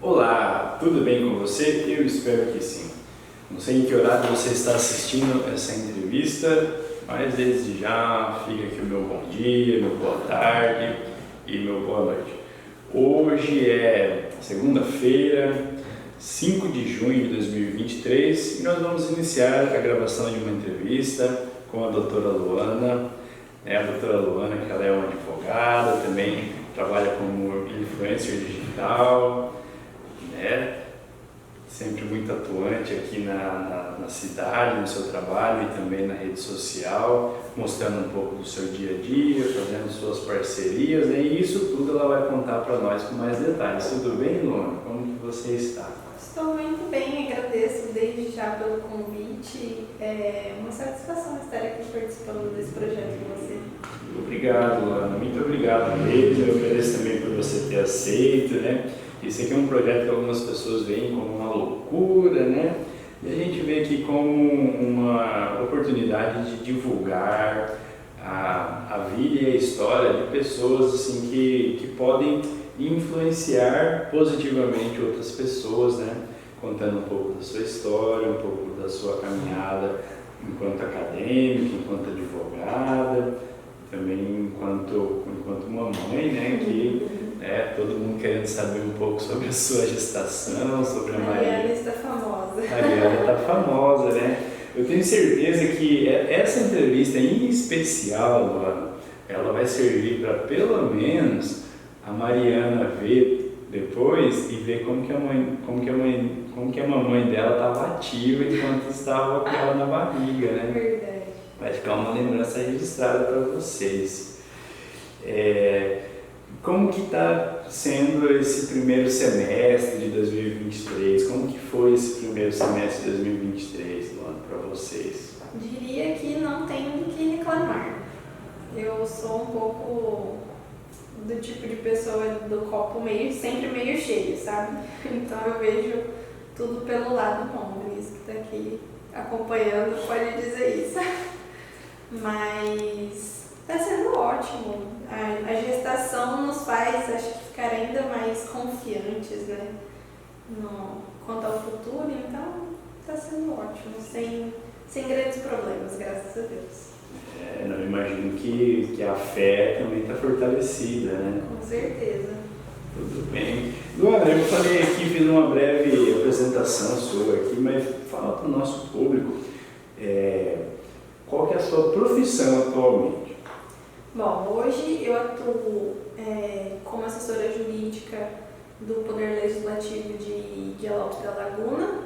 Olá, tudo bem com você? Eu espero que sim. Não sei em que horário você está assistindo essa entrevista, mas desde já fica aqui o meu bom dia, meu boa tarde e meu boa noite. Hoje é segunda-feira, 5 de junho de 2023 e nós vamos iniciar a gravação de uma entrevista com a doutora Luana. A doutora Luana, que ela é uma advogada, também trabalha como influencer digital, sempre muito atuante aqui na cidade, no seu trabalho e também na rede social, mostrando um pouco do seu dia a dia, fazendo suas parcerias, e isso tudo ela vai contar para nós com mais detalhes. Tudo bem, Luana? Como que você está? Estou muito bem, agradeço desde já pelo convite. É uma satisfação estar aqui participando desse projeto com você. Obrigado, Luana. Muito obrigado mesmo. Eu agradeço também por você ter aceito, Esse aqui é um projeto que algumas pessoas veem como uma loucura, E a gente vê aqui como uma oportunidade de divulgar a vida e a história de pessoas assim, que podem influenciar positivamente outras pessoas, Contando um pouco da sua história, um pouco da sua caminhada enquanto acadêmica, enquanto advogada, também enquanto mamãe, que todo mundo querendo saber um pouco sobre a sua gestação, sobre a Maria. Mariana está famosa. Mariana está famosa, Eu tenho certeza que essa entrevista em especial, Luana, ela vai servir para pelo menos a Mariana ver depois e ver como que a mamãe dela estava ativa enquanto estava com ela na barriga, Verdade. Vai ficar uma lembrança registrada para vocês. Como que está sendo esse primeiro semestre de 2023? Como que foi esse primeiro semestre de 2023, Luana, para vocês? Diria que não tenho do que reclamar. Eu sou um pouco do tipo de pessoa do copo sempre meio cheio, sabe? Então eu vejo tudo pelo lado bom. Por isso que está aqui acompanhando pode dizer isso. Mas está sendo ótimo. A gestação nos faz, acho que, ficar ainda mais confiantes, quanto ao futuro. Então, está sendo ótimo, sem grandes problemas, graças a Deus. Eu imagino que a fé também está fortalecida, Com certeza. Tudo bem. Luana, eu falei aqui, fiz uma breve apresentação sua aqui, mas fala para o nosso público qual que é a sua profissão atualmente. Bom, hoje eu atuo como assessora jurídica do Poder Legislativo de Alto da Laguna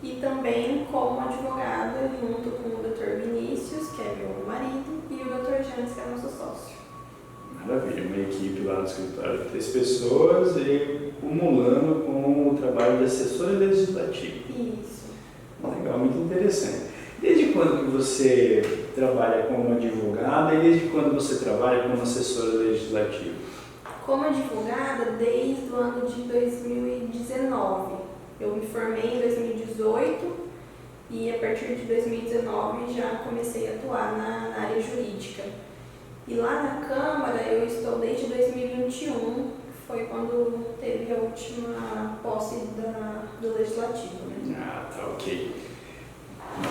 e também como advogada junto com o Dr. Vinícius, que é meu marido, e o Dr. James, que é nosso sócio. Maravilha, uma equipe lá no escritório de 3 pessoas e acumulando com o trabalho de assessora legislativa. Isso. Legal, muito interessante. Desde quando que você trabalha como advogada e desde quando você trabalha como assessora legislativa? Como advogada desde o ano de 2019. Eu me formei em 2018 e a partir de 2019 já comecei a atuar na área jurídica. E lá na Câmara eu estou desde 2021, que foi quando teve a última posse do Legislativo. Tá, ok.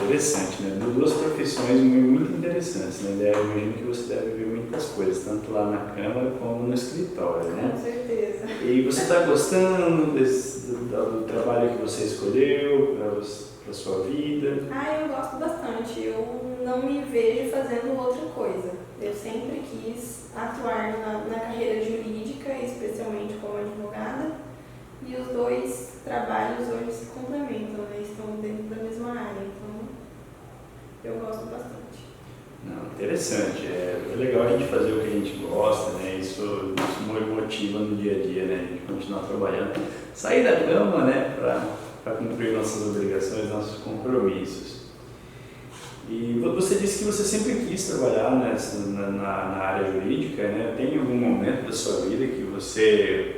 Interessante, Duas profissões muito interessantes, Eu imagino que você deve ver muitas coisas, tanto lá na Câmara como no escritório, Com certeza. E você está gostando do trabalho que você escolheu para a sua vida? Eu gosto bastante. Eu não me vejo fazendo outra coisa. Eu sempre quis atuar na carreira jurídica, especialmente como advogada, e os dois trabalhos hoje se complementam, estão dentro da mesma área, então eu gosto bastante. Interessante, é legal a gente fazer o que a gente gosta, Isso motiva no dia a dia, A gente continuar trabalhando, sair da cama, para cumprir nossas obrigações, nossos compromissos. E você disse que você sempre quis trabalhar na área jurídica, Tem algum momento da sua vida que você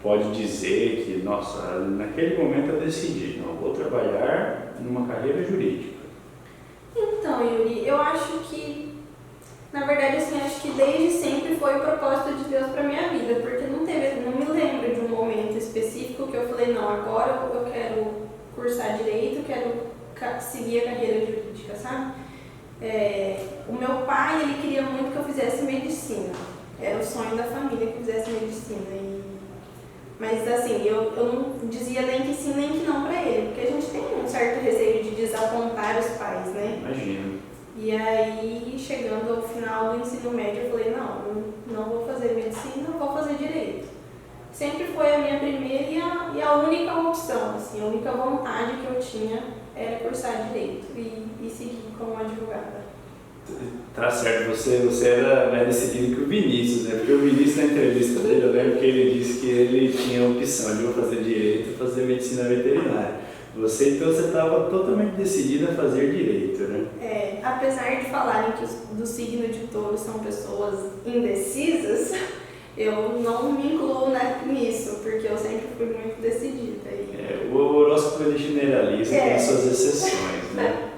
pode dizer que, nossa, naquele momento eu decidi, não, vou trabalhar numa carreira jurídica? Então, Yuri, eu acho que, na verdade, acho que desde sempre foi o propósito de Deus para minha vida, porque não me lembro de um momento específico ciclo que eu falei, não, agora eu quero cursar direito, quero seguir a carreira jurídica, sabe? O meu pai, ele queria muito que eu fizesse medicina. Era o sonho da família que eu fizesse medicina. Mas assim, eu não dizia nem que sim nem que não pra ele, porque a gente tem um certo receio de desapontar os pais, né? Imagino. E aí, chegando ao final do ensino médio, eu falei, não vou fazer medicina, vou fazer direito. Sempre foi a minha primeira e a única opção, assim, a única vontade que eu tinha era cursar direito e seguir como advogada. Tá certo, você era mais decidido que o Vinícius, né? Porque o Vinícius, na entrevista dele, eu lembro que ele disse que ele tinha a opção de fazer direito e fazer medicina veterinária. Você, então, você estava totalmente decidida a fazer direito, né? Apesar de falarem que do signo de touro são pessoas indecisas, eu não me incluo nisso, porque eu sempre fui muito decidida. O horóscopo ele generaliza com suas exceções, né?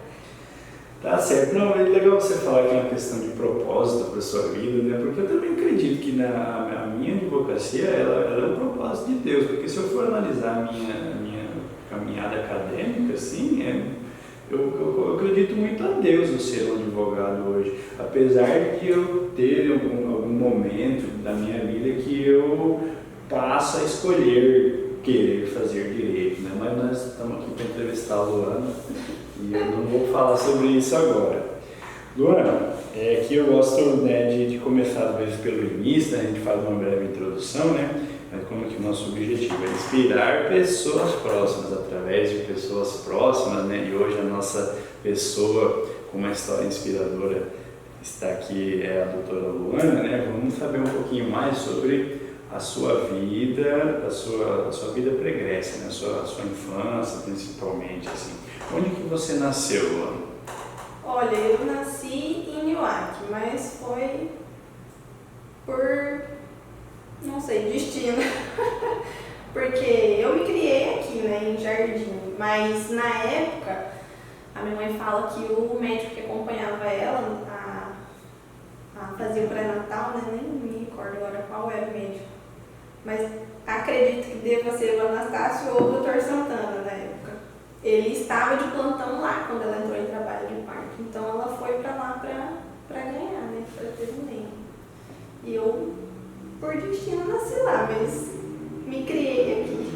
Tá certo. Não, é legal você falar que é uma questão de propósito para a sua vida, né? Porque eu também acredito que a minha advocacia ela é um propósito de Deus, porque se eu for analisar a minha caminhada acadêmica, assim, eu acredito muito a Deus no ser um advogado hoje, apesar de eu ter algum momento da minha vida que eu passo a escolher querer fazer direito, né? Mas nós estamos aqui para entrevistar a Luana e eu não vou falar sobre isso agora. Luana, aqui eu gosto, né, de começar às vezes pelo início, né? A gente faz uma breve introdução, né? Mas como que o nosso objetivo é inspirar pessoas próximas, através de pessoas próximas, né? E hoje a nossa pessoa com uma história inspiradora está aqui, é a doutora Luana, né? Vamos saber um pouquinho mais sobre a sua vida, a sua vida pregressa, né? A sua infância, principalmente, assim. Onde que você nasceu, Luana? Olha, eu nasci em Nioaque, mas foi por, não sei, destino. Porque eu me criei aqui, né, em Jardim, mas na época a minha mãe fala que o médico que acompanhava ela a fazer o pré-natal, né, nem me recordo agora qual era o médico, mas acredito que deva ser o Anastácio ou o Dr. Santana na época. Ele estava de plantão lá quando ela entrou em trabalho de parto, então ela foi para lá para ganhar, né, para ter um neném. E eu, por destino, nasci lá, mas me criei aqui.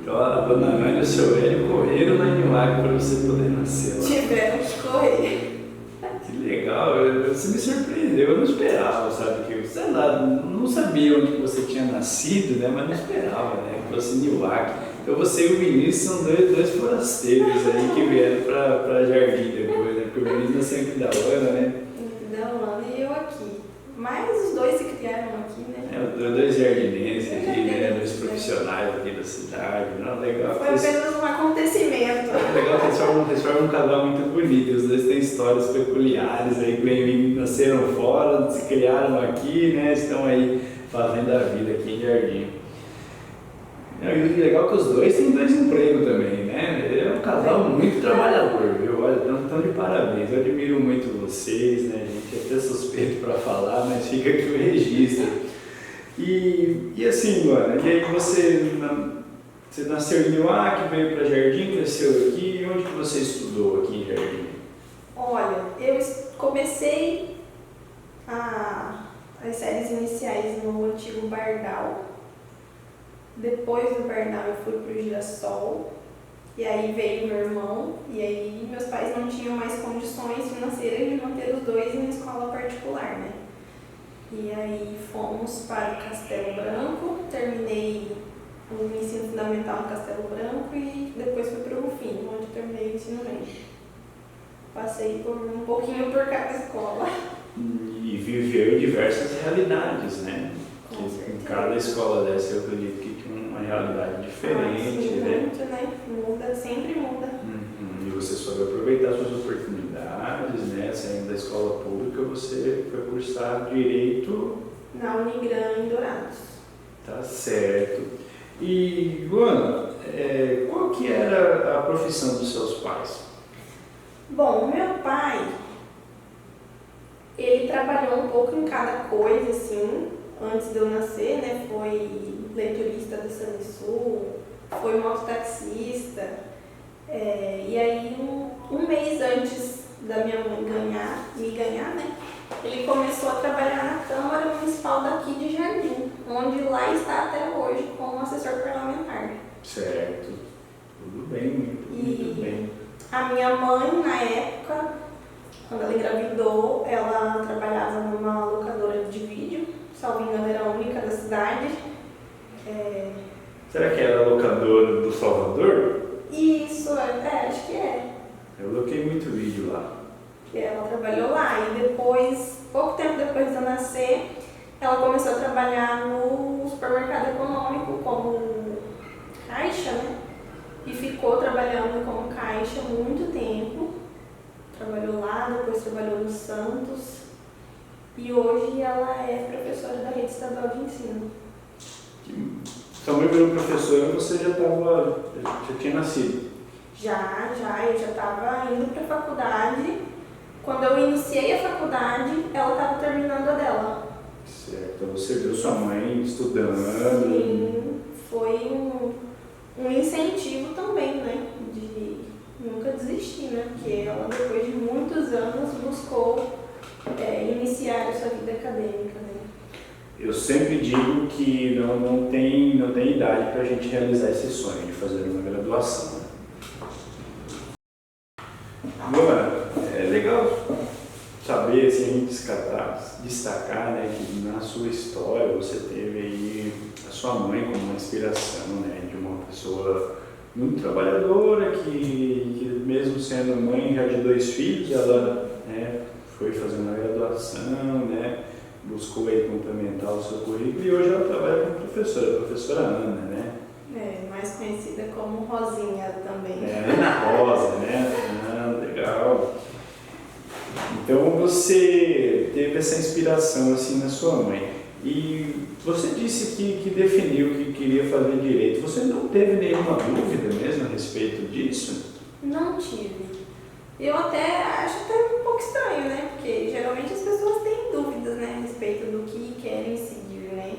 Então a dona Ana e o seu Hélio correram lá em Nioaque para você poder nascer lá. Tiveram que correr. Que legal, você me surpreendeu, eu não esperava, sabe, que, sei lá, não sabia onde você tinha nascido, né, mas não esperava, né, que fosse Nioaque. Então você e o Vinícius são dois forasteiros aí que vieram para Jardim depois, né, porque o Vinícius nasceu aqui da Luana, né? Da Luana e eu aqui. Mas os dois se criaram aqui, né? Dois jardinenses aqui, né, dois profissionais aqui da cidade, não, legal. Foi apenas um acontecimento. Legal que eles formam um casal muito bonito, os dois têm histórias peculiares aí, que nasceram fora, se criaram aqui, né, estão aí fazendo a vida aqui em Jardim. E o legal é que os dois têm dois empregos também, né? É um casal muito trabalhador, viu? Olha, estão de parabéns. Eu admiro muito vocês, né? A gente é até suspeito para falar, mas fica aqui o registro. E assim, Luana, e aí você nasceu em Nioaque, veio para Jardim, cresceu aqui, e onde que você estudou aqui em Jardim? Olha, eu comecei as séries iniciais no antigo Bardal. Depois do Bardal eu fui pro Girassol, e aí veio meu irmão, e aí meus pais não tinham mais condições financeiras de manter os dois em escola particular, né? E aí fomos para o Castelo Branco, terminei o ensino fundamental no Castelo Branco e depois fui para o Rufino, onde terminei o ensino médio. Passei um pouquinho por cada escola. E viveu diversas realidades, né? Em cada escola dessa eu acredito que tinha uma realidade diferente, sim, né? Muito, né? Muda, sempre muda. E você soube aproveitar suas oportunidades, né? Saindo da escola pública, você foi cursar Direito Na Unigran, em Dourados. Tá certo. E, Luana, qual que era a profissão dos seus pais? Bom, meu pai, ele trabalhou um pouco em cada coisa, assim, antes de eu nascer, né? Foi leiturista da Sandesul, foi mototaxista. E aí, um mês antes da minha mãe me ganhar, né? Ele começou a trabalhar na Câmara Municipal daqui de Jardim, onde lá está até hoje como assessor parlamentar. Certo. Tudo bem, muito bem. A minha mãe, na época, quando ela engravidou, ela trabalhava numa locadora de vídeo, salvo engano, era a única da cidade. Será que era a locadora do Salvador? Isso, acho que é. Eu loquei muito vídeo lá. Ela trabalhou lá e depois, pouco tempo depois de eu nascer, ela começou a trabalhar no supermercado econômico como caixa, né? E ficou trabalhando como caixa muito tempo. Trabalhou lá, depois trabalhou no Santos. E hoje ela é professora da Rede Estadual de Ensino. Sua mãe virou professora e você já tinha nascido? Já, eu já estava indo para a faculdade. Quando eu iniciei a faculdade, ela estava terminando a dela. Certo, então você viu sua mãe estudando. Sim, foi um incentivo também, né? De nunca desistir, né? Porque ela, depois de muitos anos, buscou iniciar a sua vida acadêmica, né? Eu sempre digo que não tem idade para a gente realizar esse sonho de fazer uma graduação. Né? Agora, é legal saber, assim, a gente destacar, né, que na sua história você teve aí a sua mãe como uma inspiração, né, de uma pessoa muito trabalhadora que mesmo sendo mãe já de 2 filhos, ela, né, foi fazer uma graduação, né, buscou aí complementar o seu currículo e hoje ela trabalha como professora, a professora Ana, né? Mais conhecida como Rosinha também. Ana Rosa, né? Legal. Então você teve essa inspiração assim na sua mãe. E você disse que definiu que queria fazer direito. Você não teve nenhuma dúvida mesmo a respeito disso? Não tive. Eu até acho até um pouco estranho, né? Porque geralmente as pessoas têm dúvidas, né, a respeito do que querem seguir, né?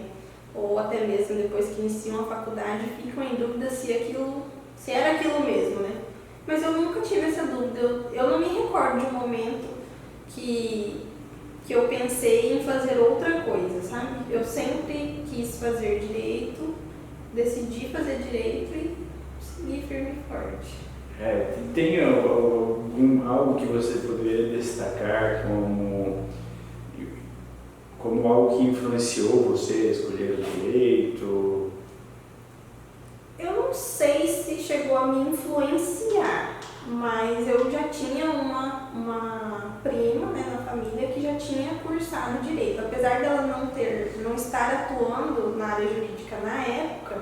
Ou até mesmo depois que iniciam a faculdade ficam em dúvida se era aquilo mesmo, né? Mas eu nunca tive essa dúvida. Eu não me recordo de um momento que eu pensei em fazer outra coisa, sabe? Eu sempre quis fazer direito, decidi fazer direito e segui firme e forte. Tem algo que você poderia destacar como algo que influenciou você a escolher o direito? Eu não sei se chegou a me influenciar, mas eu já tinha uma prima, né, na família que já tinha cursado direito. Apesar dela não estar atuando na área jurídica na época,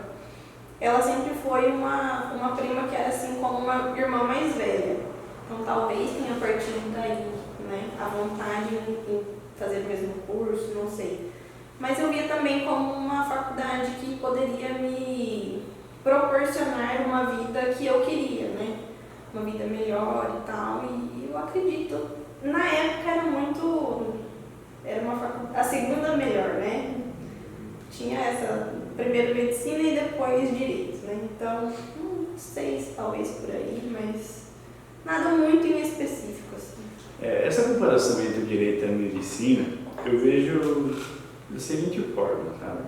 ela sempre foi uma prima que era assim como uma irmã mais velha. Então talvez tenha partido daí, né, a vontade em fazer o mesmo curso, não sei. Mas eu via também como uma faculdade que poderia me proporcionar uma vida que eu queria, né? Uma vida melhor e tal. E eu acredito, na época era uma faculdade, a segunda melhor, né? Tinha essa, primeiro medicina e depois direito, né? Então, não sei se talvez por aí, mas nada muito em específico, assim. Essa comparação entre o direito e a medicina, eu vejo da seguinte forma, sabe?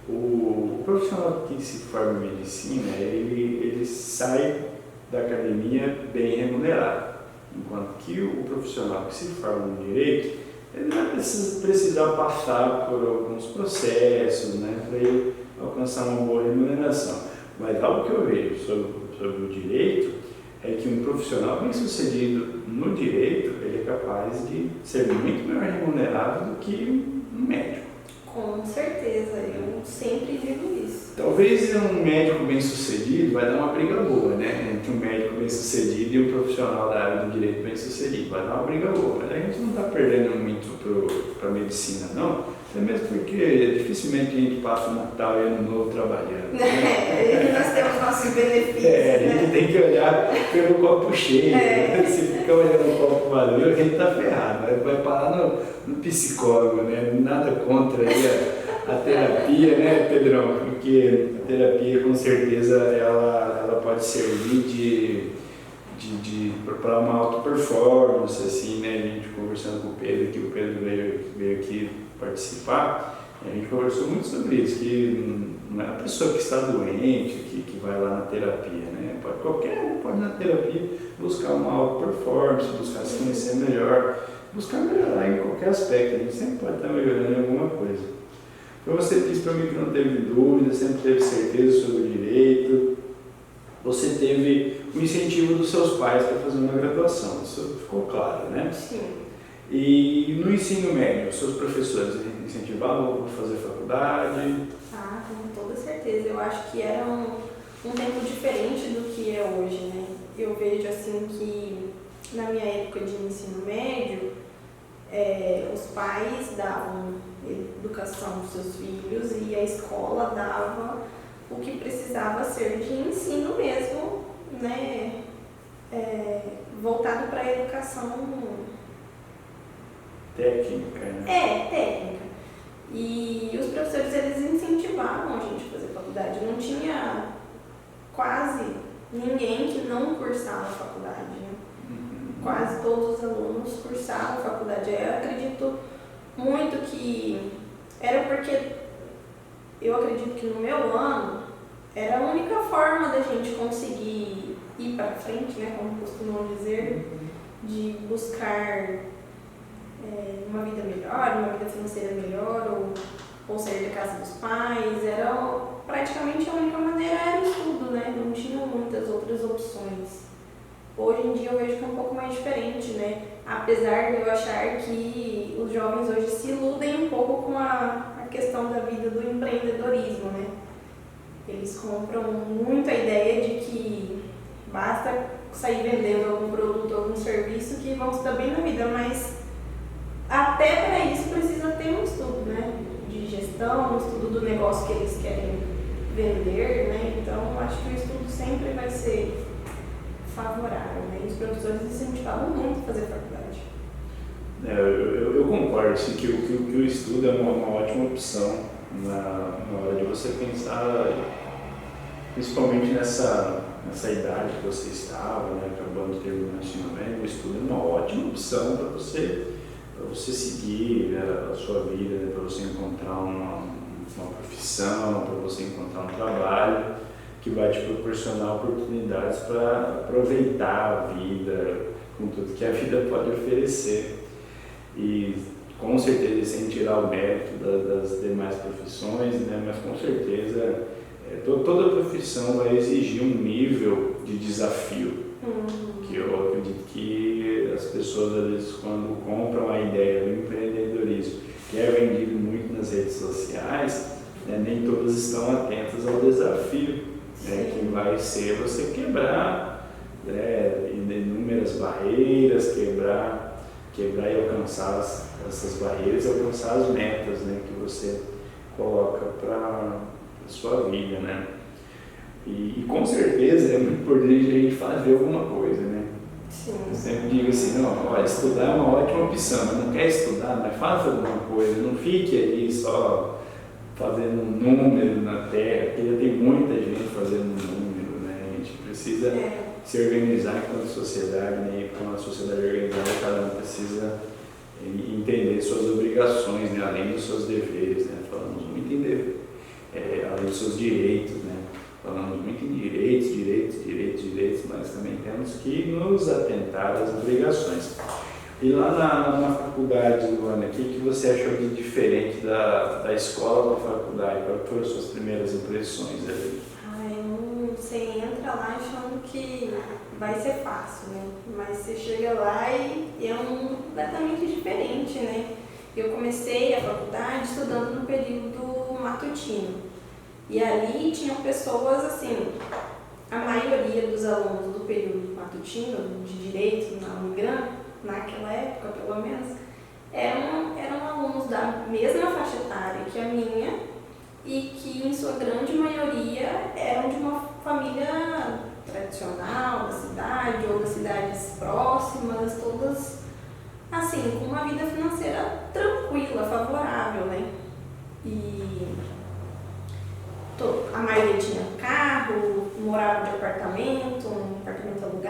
O profissional que se forma em medicina, ele sai da academia bem remunerado, enquanto que o profissional que se forma no direito, ele vai precisar passar por alguns processos, né, para ele alcançar uma boa remuneração. Mas algo que eu vejo sobre o direito é que um profissional bem sucedido no direito, ele é capaz de ser muito melhor remunerado do que um médico. Com certeza, eu sempre digo isso. Talvez um médico bem sucedido vai dar uma briga boa, né? Entre um médico bem sucedido e um profissional da área do direito bem sucedido. Vai dar uma briga boa. Mas a gente não está perdendo muito para a medicina, não. Até mesmo porque dificilmente a gente passa o Natal e Ano Novo trabalhando. Né? Nós temos nossos benefícios. A gente tem que olhar pelo copo cheio. Né? Se ficar olhando o copo vazio, a gente está ferrado. Vai parar no psicólogo, né? Nada contra aí a terapia, né, Pedrão? Porque a terapia, com certeza, ela pode servir para uma alta performance, assim, né? A gente conversando com o Pedro, que o Pedro veio aqui participar, a gente conversou muito sobre isso, que não é a pessoa que está doente que vai lá na terapia, né? Qualquer um pode ir na terapia buscar uma alta performance, buscar se conhecer melhor, buscar melhorar em qualquer aspecto, a gente sempre pode estar melhorando em alguma coisa. Então você disse para mim que não teve dúvida, sempre teve certeza sobre o direito, você teve o incentivo dos seus pais para fazer uma graduação, isso ficou claro, né? Sim. E no ensino médio, seus professores incentivavam a fazer faculdade? Ah, com toda certeza. Eu acho que era um tempo diferente do que é hoje, né? Eu vejo assim que na minha época de ensino médio, os pais davam educação para os seus filhos e a escola dava o que precisava ser de ensino mesmo, né? Voltado para a educação técnica, né? técnica. E os professores, eles incentivavam a gente a fazer faculdade. Não tinha quase ninguém que não cursava faculdade, né? Quase todos os alunos cursavam faculdade. Eu acredito muito que era porque eu acredito que no meu ano era a única forma da gente conseguir ir para frente, né, como costumam dizer, de buscar uma vida melhor, uma vida financeira melhor, ou sair da casa dos pais. Era praticamente a única maneira, era o estudo, né? Não tinha muitas outras opções. Hoje em dia eu vejo que é um pouco mais diferente, né? Apesar de eu achar que os jovens hoje se iludem um pouco com a questão da vida do empreendedorismo, né? Eles compram muito a ideia de que basta sair vendendo algum produto, algum serviço que vão se dar bem na vida, mas até para isso precisa ter um estudo, né? De gestão, um estudo do negócio que eles querem vender, né? Então acho que o estudo sempre vai ser favorável, né? E os professores incentivavam muito a fazer faculdade. Eu concordo assim, que o estudo é uma ótima opção na hora de você pensar, principalmente nessa idade que você estava, né, acabando de terminar o ensino médio. O estudo é uma ótima opção para você seguir a sua vida, né, para você encontrar uma profissão, para você encontrar um trabalho que vai te proporcionar oportunidades para aproveitar a vida com tudo que a vida pode oferecer. E com certeza, sem tirar o mérito das demais profissões, né, mas com certeza toda profissão vai exigir um nível de desafio, que eu acredito que as pessoas, às vezes, quando compram a ideia do empreendedorismo, que é vendido muito nas redes sociais, né, nem todas estão atentas ao desafio, né, que vai ser você quebrar inúmeras barreiras, quebrar e alcançar essas barreiras, alcançar as metas, né, que você coloca para a sua vida, né? E com certeza é muito importante a gente fazer alguma coisa, né? Sim. Eu sempre digo assim, não, olha, estudar é uma ótima opção, mas não quer estudar, mas faça alguma coisa, não fique ali só fazendo um número na terra, porque já tem muita gente fazendo um número, né? A gente precisa se organizar enquanto sociedade, né? E com a sociedade organizada, cada um precisa entender suas obrigações, né? Além dos seus deveres, né? Falamos muito em dever, além dos seus direitos, né? Falamos muito em direitos, mas também temos que nos atentar às obrigações. E lá na faculdade, Luana, o que você achou de diferente da escola para a faculdade? Quais foram as suas primeiras impressões ali? Você entra lá achando que vai ser fácil, né? Mas você chega lá e é um mundo completamente diferente, né? Eu comecei a faculdade estudando no período matutino. E ali tinham pessoas, assim, a maioria dos alunos do período matutino, de direito na Unigran, naquela época pelo menos, eram alunos da mesma faixa etária que a minha e que, em sua grande maioria, eram de uma família tradicional da cidade ou das cidades próximas, todas, assim, com uma vida financeira tranquila, favorável, né? E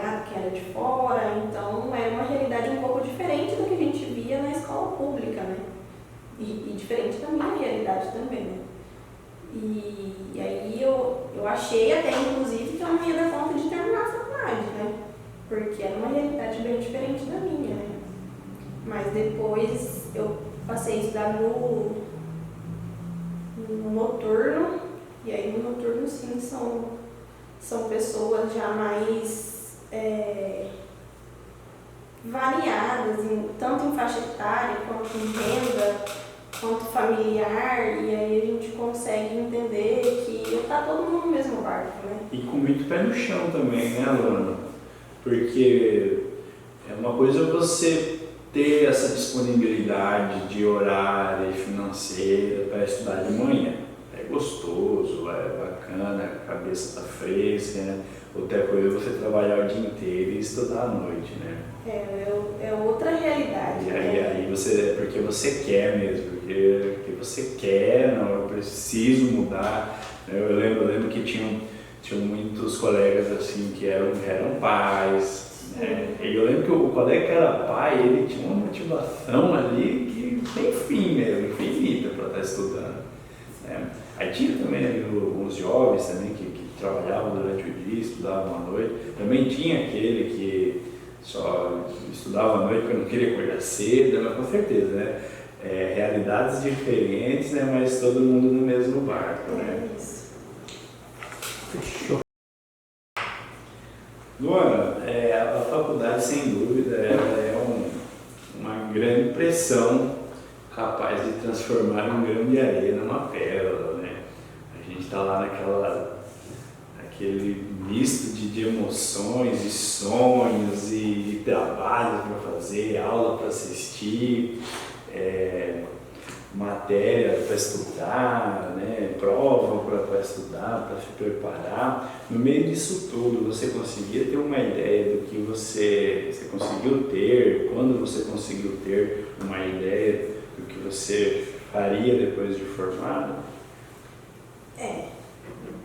delegado que era de fora, então era uma realidade um pouco diferente do que a gente via na escola pública, né? E diferente da minha realidade também, né? E aí eu achei até, inclusive, que eu não ia dar conta de terminar a faculdade, né? Porque era uma realidade bem diferente da minha, né? Mas depois eu passei a estudar no noturno, e aí no noturno, sim, são pessoas já mais variadas, tanto em faixa etária, quanto em renda, quanto familiar, e aí a gente consegue entender que está todo mundo no mesmo barco, né? E com muito pé no chão também, né, Alana? Porque é uma coisa você ter essa disponibilidade de horário e financeira para estudar de manhã. É gostoso, é bacana, a cabeça está fresca, né? Outra coisa é você trabalhar o dia inteiro e estudar à noite, né? É outra realidade. E aí você, porque você quer mesmo, porque você quer, não, eu preciso mudar. Eu lembro que tinham muitos colegas assim que eram pais. E eu lembro que o colega que era pai, ele tinha uma motivação ali que tem fim mesmo, infinita para estar estudando. Né? Aí tinha também ali alguns jovens também que trabalhavam durante o dia, estudavam à noite. Também tinha aquele que só estudava à noite porque não queria acordar cedo, mas com certeza, né? Realidades diferentes, né? Mas todo mundo no mesmo barco, né? Isso. Fechou. Luana, a faculdade, sem dúvida, ela é uma grande pressão capaz de transformar um grão de areia numa pérola, né? A gente está lá naquele misto de emoções, de sonhos e trabalhos para fazer, aula para assistir, matéria para estudar, né? Prova para estudar, para se preparar. No meio disso tudo, você conseguia ter uma ideia do que você conseguiu ter, quando você conseguiu ter uma ideia do que você faria depois de formado? É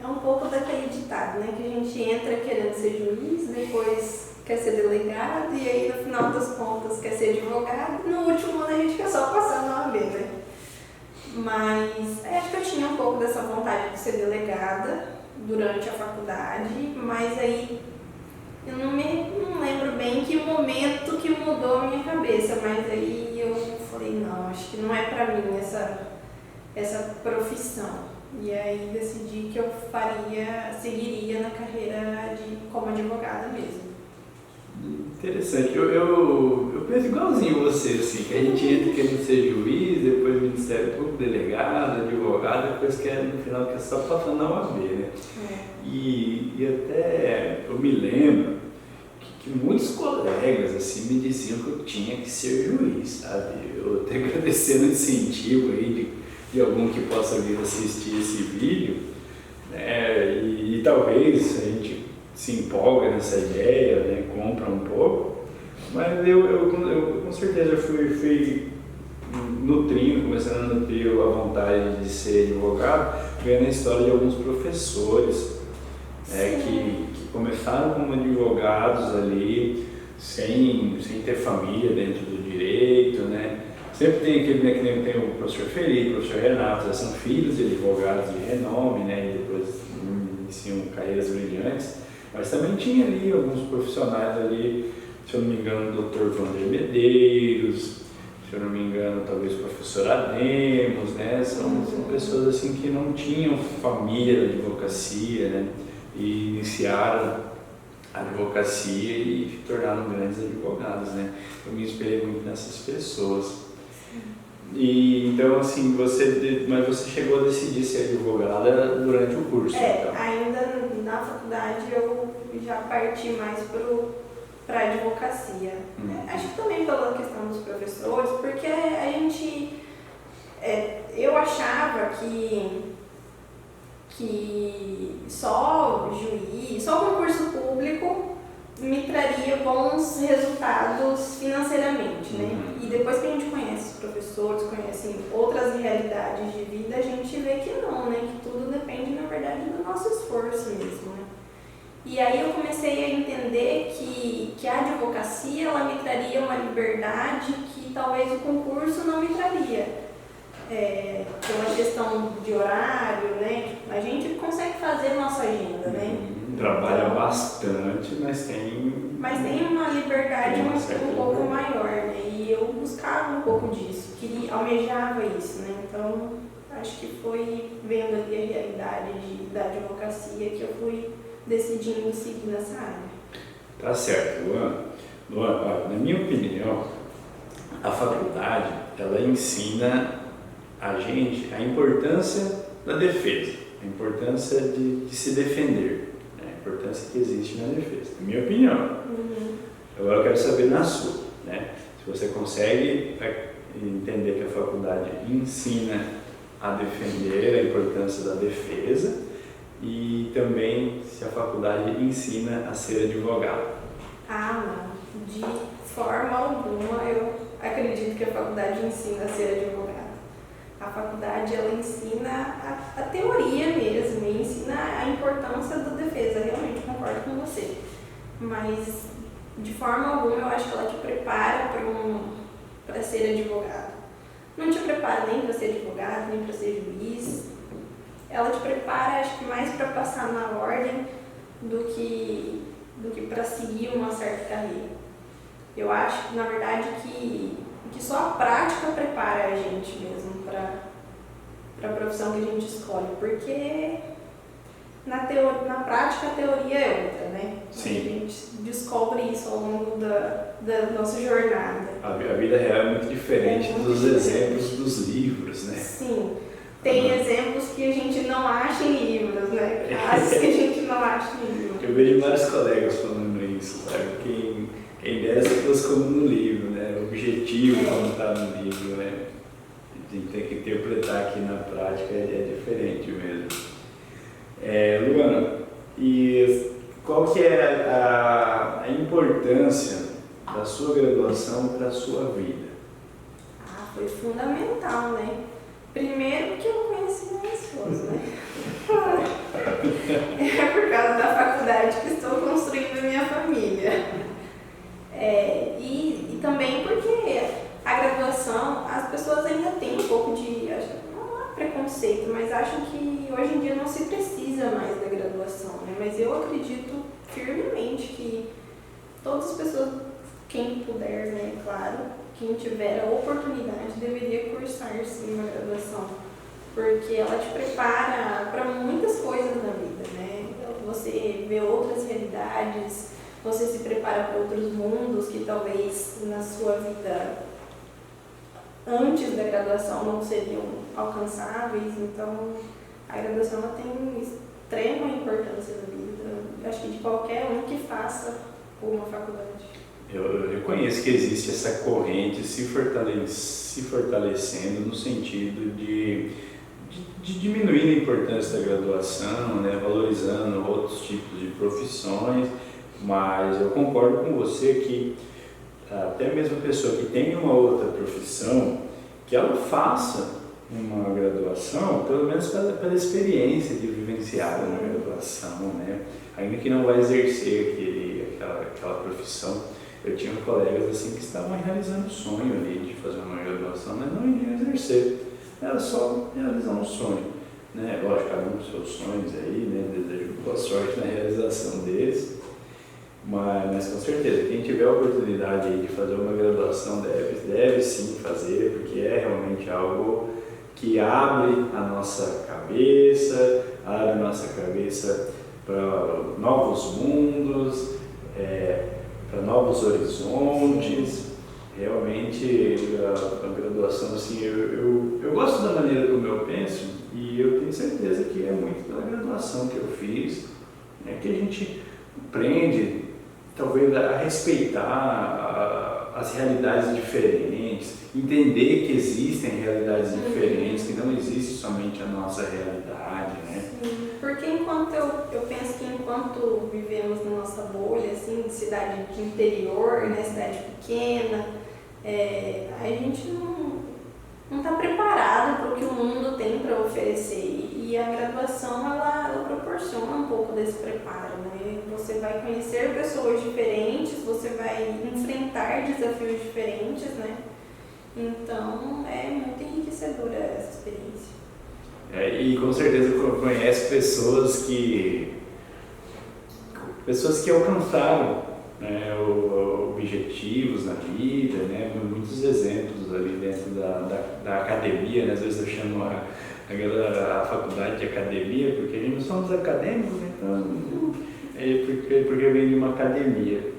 um pouco daquele ditado, né? Que a gente entra querendo ser juiz, depois quer ser delegado, e aí no final das contas quer ser advogado, e no último ano a gente quer só passar na OAB, né? Mas acho que eu tinha um pouco dessa vontade de ser delegada durante a faculdade, mas aí eu não lembro bem que momento que mudou a minha cabeça, mas aí eu falei, não, acho que não é pra mim essa profissão. E aí decidi que eu seguiria na carreira como advogada mesmo. Interessante. Eu penso igualzinho você, assim, que a gente entra querendo ser juiz, depois Ministério Público, delegado, advogado, depois no final quer só passando na OAB, né? E até eu me lembro que muitos colegas assim me diziam que eu tinha que ser juiz, sabe? Eu até agradecendo o incentivo aí de algum que possa vir assistir esse vídeo, né? E talvez a gente se empolga nessa ideia, né? Compra um pouco, mas eu com certeza fui começando a nutrir a vontade de ser advogado, vendo a história de alguns professores, que começaram como advogados ali, sem ter família dentro do direito, né? Sempre tem aquele, né, que nem tem o professor Felipe, o professor Renato, são filhos de advogados de renome, né? E depois iniciam carreiras brilhantes. Mas também tinha ali alguns profissionais ali, se eu não me engano, o Dr. Wander Medeiros, se eu não me engano, talvez o professor Ademos, né? São pessoas assim que não tinham família da advocacia, né? E iniciaram a advocacia e se tornaram grandes advogados, né? Eu me inspirei muito nessas pessoas. E então, assim, mas você chegou a decidir ser advogada durante o curso? Então. Ainda na faculdade eu já parti mais para a advocacia. Acho que também pela questão dos professores, porque a gente... eu achava que só juiz, só concurso público me traria bons resultados financeiramente, né? E depois que a gente conhece os professores, conhece outras realidades de vida, a gente vê que não, né? Que tudo depende, na verdade, do nosso esforço mesmo, né? E aí eu comecei a entender que a advocacia ela me traria uma liberdade que talvez o concurso não me traria. Pela questão de horário, né? A gente consegue fazer nossa agenda, né? Trabalha bastante, mas tem uma liberdade uma um pouco maior, né? E eu buscava um pouco disso, almejava isso, né? Então, acho que foi vendo ali a realidade da advocacia que eu fui decidindo seguir nessa área. Tá certo, Luana. Luana, na minha opinião, a faculdade, ela ensina a gente a importância da defesa, a importância de se defender, né? A importância que existe na defesa, na minha opinião. Agora eu quero saber na sua, né? Se você consegue entender que a faculdade ensina a defender, a importância da defesa, e também se a faculdade ensina a ser advogado. Não. De forma alguma eu acredito que a faculdade ensina a ser advogado. A faculdade ela ensina a teoria mesmo, e ensina a importância da defesa, realmente concordo com você. Mas de forma alguma eu acho que ela te prepara para ser advogado. Não te prepara nem para ser advogado, nem para ser juiz. Ela te prepara, acho que mais para passar na ordem do que para seguir uma certa carreira. Eu acho, na verdade, que só a prática prepara a gente mesmo para a profissão que a gente escolhe, porque na prática a teoria é outra, né? Sim. A gente descobre isso ao longo da nossa jornada. A vida real é muito diferente dos exemplos dos livros, né? Sim. Tem exemplos que a gente não acha em livros, né? Casos que a gente não acha em livros. Eu vejo vários colegas falando isso, sabe? Quem dera se fosse como no livro, né? O objetivo como está no livro, né? A gente tem que interpretar aqui na prática, é diferente mesmo. Luana, e qual que é a importância da sua graduação para a sua vida? Foi fundamental, né? Primeiro porque eu conheci meu esposo, né? É por causa da faculdade que estou construindo minha família. E também porque a graduação, as pessoas ainda têm um pouco de, acho que não é preconceito, mas acham que hoje em dia não se precisa mais da graduação, né? Mas eu acredito firmemente que todas as pessoas, quem puder, né, claro, quem tiver a oportunidade deveria cursar sim uma graduação, porque ela te prepara para muitas coisas na vida, né? Você vê outras realidades, você se prepara para outros mundos que talvez na sua vida antes da graduação não seriam alcançáveis. Então a graduação ela tem extrema importância na vida, acho que de qualquer um que faça uma faculdade. Eu reconheço que existe essa corrente se fortalecendo no sentido de diminuir a importância da graduação, né, valorizando outros tipos de profissões, mas eu concordo com você que até mesmo a pessoa que tem uma outra profissão, que ela faça uma graduação, pelo menos pela experiência de vivenciar uma graduação, né, ainda que não vai exercer aquela profissão. Eu tinha colegas assim que estavam realizando o sonho ali de fazer uma graduação, mas não iriam exercer. Era só realizar um sonho, né? Lógico, cada um com seus sonhos aí, né? Desejo boa sorte na realização deles. Mas com certeza, quem tiver a oportunidade aí de fazer uma graduação deve sim fazer, porque é realmente algo que abre a nossa cabeça para novos mundos, para novos horizontes. Realmente a graduação, assim, eu gosto da maneira como eu penso, e eu tenho certeza que é muito pela graduação que eu fiz, né, que a gente aprende talvez a respeitar as realidades diferentes, entender que existem realidades diferentes, que não existe somente a nossa realidade, né? Sim, porque eu penso que enquanto vivemos na nossa bolha, assim, de cidade de interior, né, cidade pequena, a gente não está preparado para o que o mundo tem para oferecer. E a graduação, ela proporciona um pouco desse preparo, né? Você vai conhecer pessoas diferentes, você vai enfrentar desafios diferentes, né? Então, é muito enriquecedora essa experiência. E com certeza conhece pessoas que alcançaram, né, objetivos na vida, né? Muitos exemplos ali dentro da academia, né? Às vezes eu chamo a faculdade de academia, porque a gente não somos acadêmicos, então porque vem de uma academia.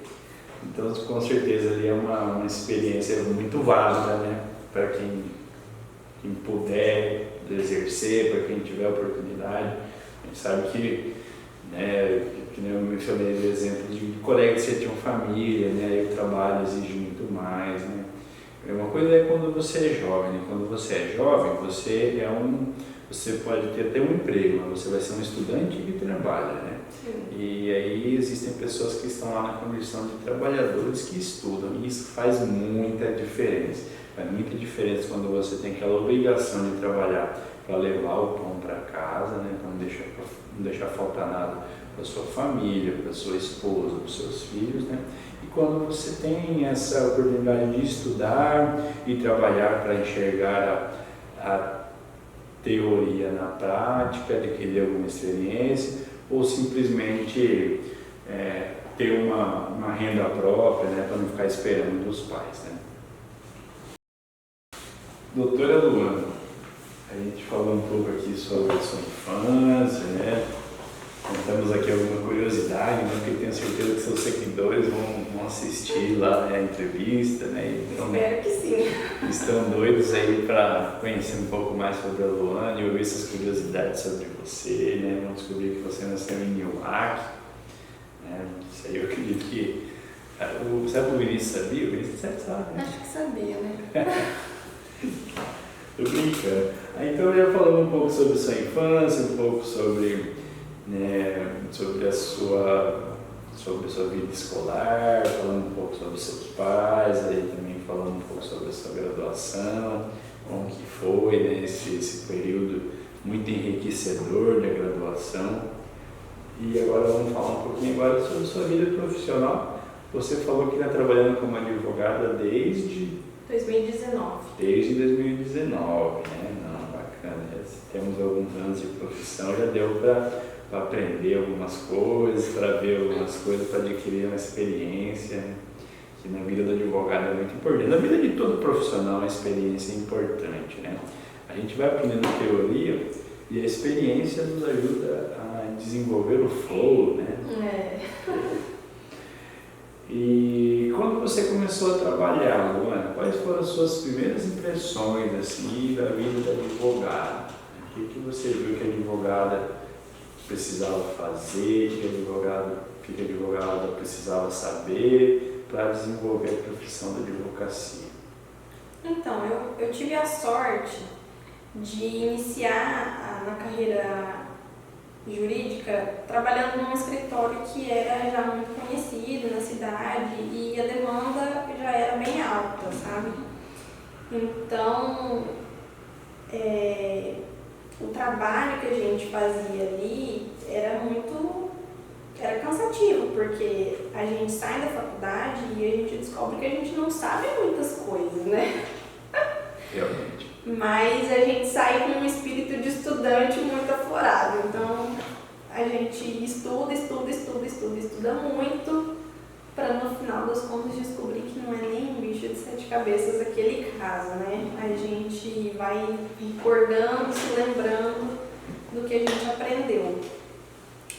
Então, com certeza, ali é uma experiência muito válida, né? Para quem puder exercer, para quem tiver oportunidade. A gente sabe que, né, que eu mencionei o exemplo de colegas que tinham família, né? E o trabalho exige muito mais, né? Uma coisa é quando você é jovem, né? Quando você é jovem, você pode ter até um emprego, mas você vai ser um estudante que trabalha, né? Sim. E aí existem pessoas que estão lá na condição de trabalhadores que estudam, e isso faz muita diferença. Faz muita diferença quando você tem aquela obrigação de trabalhar para levar o pão para casa, né? Para não deixar faltar nada para sua família, para sua esposa, para os seus filhos, né? E quando você tem essa oportunidade de estudar e trabalhar para enxergar a teoria na prática, adquirir alguma experiência, ou simplesmente ter uma renda própria, né, para não ficar esperando dos pais, né? Doutora Luana, a gente falou um pouco aqui sobre a sua infância, né? Contamos aqui alguma curiosidade, né? Porque tenho certeza que seus seguidores vão assistir lá, né, a entrevista, né? Então, espero que sim. Estão doidos aí para conhecer um pouco mais sobre a Luana e ouvir essas curiosidades sobre você, né? Vão descobrir que você nasceu em Nioaque, né? Isso aí eu acredito que... Sabe o Vinícius sabia? O Vinícius sabe, né? Acho que sabia, né? Tô brincando. Então já falamos um pouco sobre a sua infância, um pouco sobre, né, sobre a sua vida escolar, falando um pouco sobre seus pais, aí também falando um pouco sobre a sua graduação, como que foi, né, esse período muito enriquecedor da graduação. E agora vamos falar um pouquinho agora sobre a sua vida profissional. Você falou que está trabalhando como advogada desde 2019. Desde 2019, né? Não, bacana. Temos alguns anos de profissão, já deu para aprender algumas coisas, para ver algumas coisas, para adquirir uma experiência, né? Que na vida do advogado é muito importante. Na vida de todo profissional, a experiência é importante, né? A gente vai aprendendo teoria e a experiência nos ajuda a desenvolver o flow, né? E quando você começou a trabalhar, Luana, quais foram as suas primeiras impressões assim, da vida da advogada? O que você viu que a advogada precisava fazer, que a advogada precisava saber para desenvolver a profissão da advocacia? Então, eu tive a sorte de iniciar na carreira jurídica trabalhando num escritório que era já muito conhecido na cidade e a demanda já era bem alta, sabe? Então, o trabalho que a gente fazia ali era cansativo, porque a gente sai da faculdade e a gente descobre que a gente não sabe muitas coisas, né? Realmente. Mas a gente sai com um espírito de estudante muito aflorado. Então, a gente estuda muito para no final das contas descobrir que não é nem um bicho de 7 cabeças aquele caso, né? A gente vai recordando, se lembrando do que a gente aprendeu.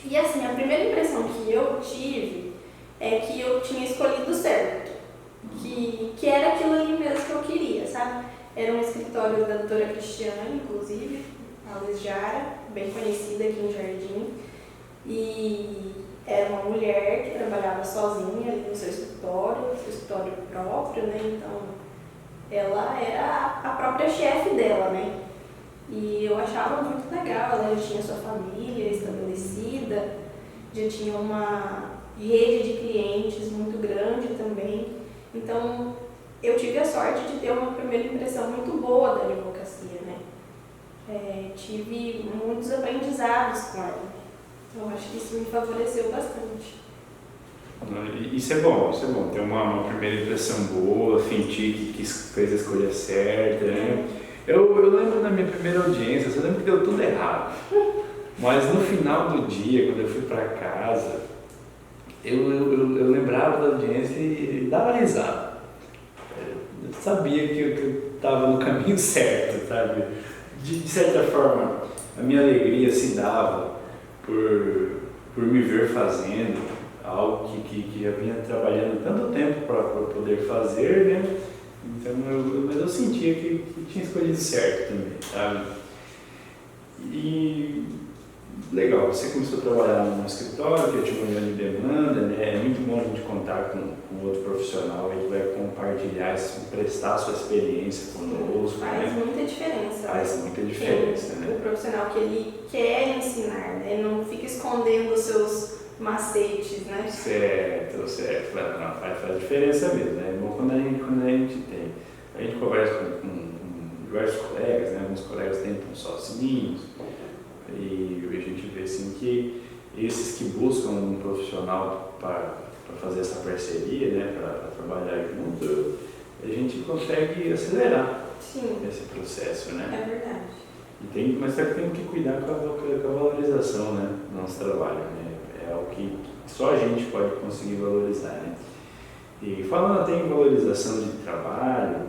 E assim, a primeira impressão que eu tive é que eu tinha escolhido certo, que era aquilo ali mesmo que eu queria, sabe? Era um escritório da doutora Cristiane, inclusive, a Luiz Jara, bem conhecida aqui em Jardim. E era uma mulher que trabalhava sozinha ali no seu escritório próprio, né? Então, ela era a própria chefe dela, né? E eu achava muito legal, ela já tinha sua família estabelecida, já tinha uma rede de clientes muito grande também. Então, eu tive a sorte de ter uma primeira impressão muito boa da advocacia, né? tive muitos aprendizados com ela. Então, acho que isso me favoreceu bastante. Isso é bom, ter uma primeira impressão boa, sentir que fez a escolha certa, né? Eu lembro da minha primeira audiência, eu lembro que deu tudo errado, mas no final do dia, quando eu fui para casa, eu lembrava da audiência e dava risada. Eu sabia que eu estava no caminho certo, sabe? De certa forma, a minha alegria se dava por me ver fazendo algo que já vinha trabalhando tanto tempo para poder fazer, né? Então, mas eu sentia que tinha escolhido certo também, sabe? E legal, você começou a trabalhar num escritório que tinha uma grande demanda, né? É muito bom a gente contar com outro profissional aí que vai compartilhar, prestar a sua experiência conosco. Faz, né? Muita diferença. Faz muita diferença, né? O profissional que ele quer ensinar, né? Ele não fica escondendo os seus macetes, né? Certo. Não, faz diferença mesmo, né? É bom quando a gente tem. A gente conversa com diversos colegas, né? Alguns colegas tentam sozinhos e a gente vê assim que esses que buscam um profissional para fazer essa parceria, né? Para trabalhar junto, a gente consegue acelerar esse processo, né? É verdade. Mas tem que cuidar com a valorização, né? Do nosso trabalho, né? É algo que só a gente pode conseguir valorizar, né? E falando até em valorização de trabalho,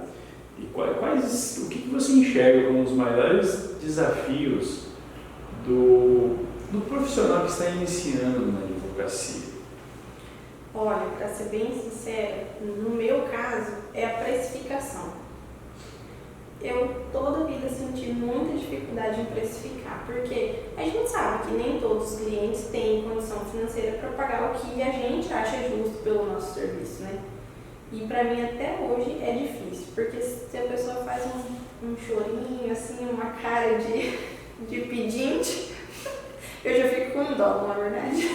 e o que você enxerga como os maiores desafios do profissional que está iniciando na advocacia? Olha, para ser bem sincera, no meu caso é a precificação. Eu toda a vida senti muita dificuldade em precificar, porque a gente sabe que nem todos os clientes têm condição financeira para pagar o que a gente acha justo pelo nosso serviço, né? E para mim até hoje é difícil, porque se a pessoa faz um chorinho, assim, uma cara de pedinte, eu já fico com dó, não é verdade?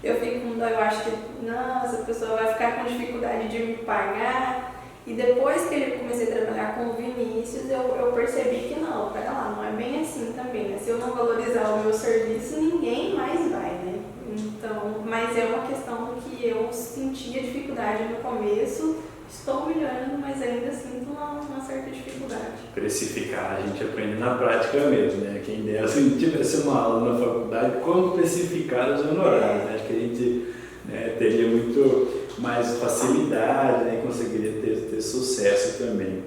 Eu fico com dó, eu acho que, nossa, a pessoa vai ficar com dificuldade de me pagar. E depois que eu comecei a trabalhar com o Vinícius, eu percebi que não, pera lá, não é bem assim também, né? Se eu não valorizar o meu serviço, ninguém mais vai, né? Então, mas é uma questão que eu sentia dificuldade no começo, estou melhorando, mas ainda sinto uma certa dificuldade. Precificar, a gente aprende na prática mesmo, né? Quem dera, se a gente tivesse uma aula na faculdade, como precificar os honorários, né? Acho que a gente, né, teria muito mais facilidade, né? Conseguiria ter sucesso também.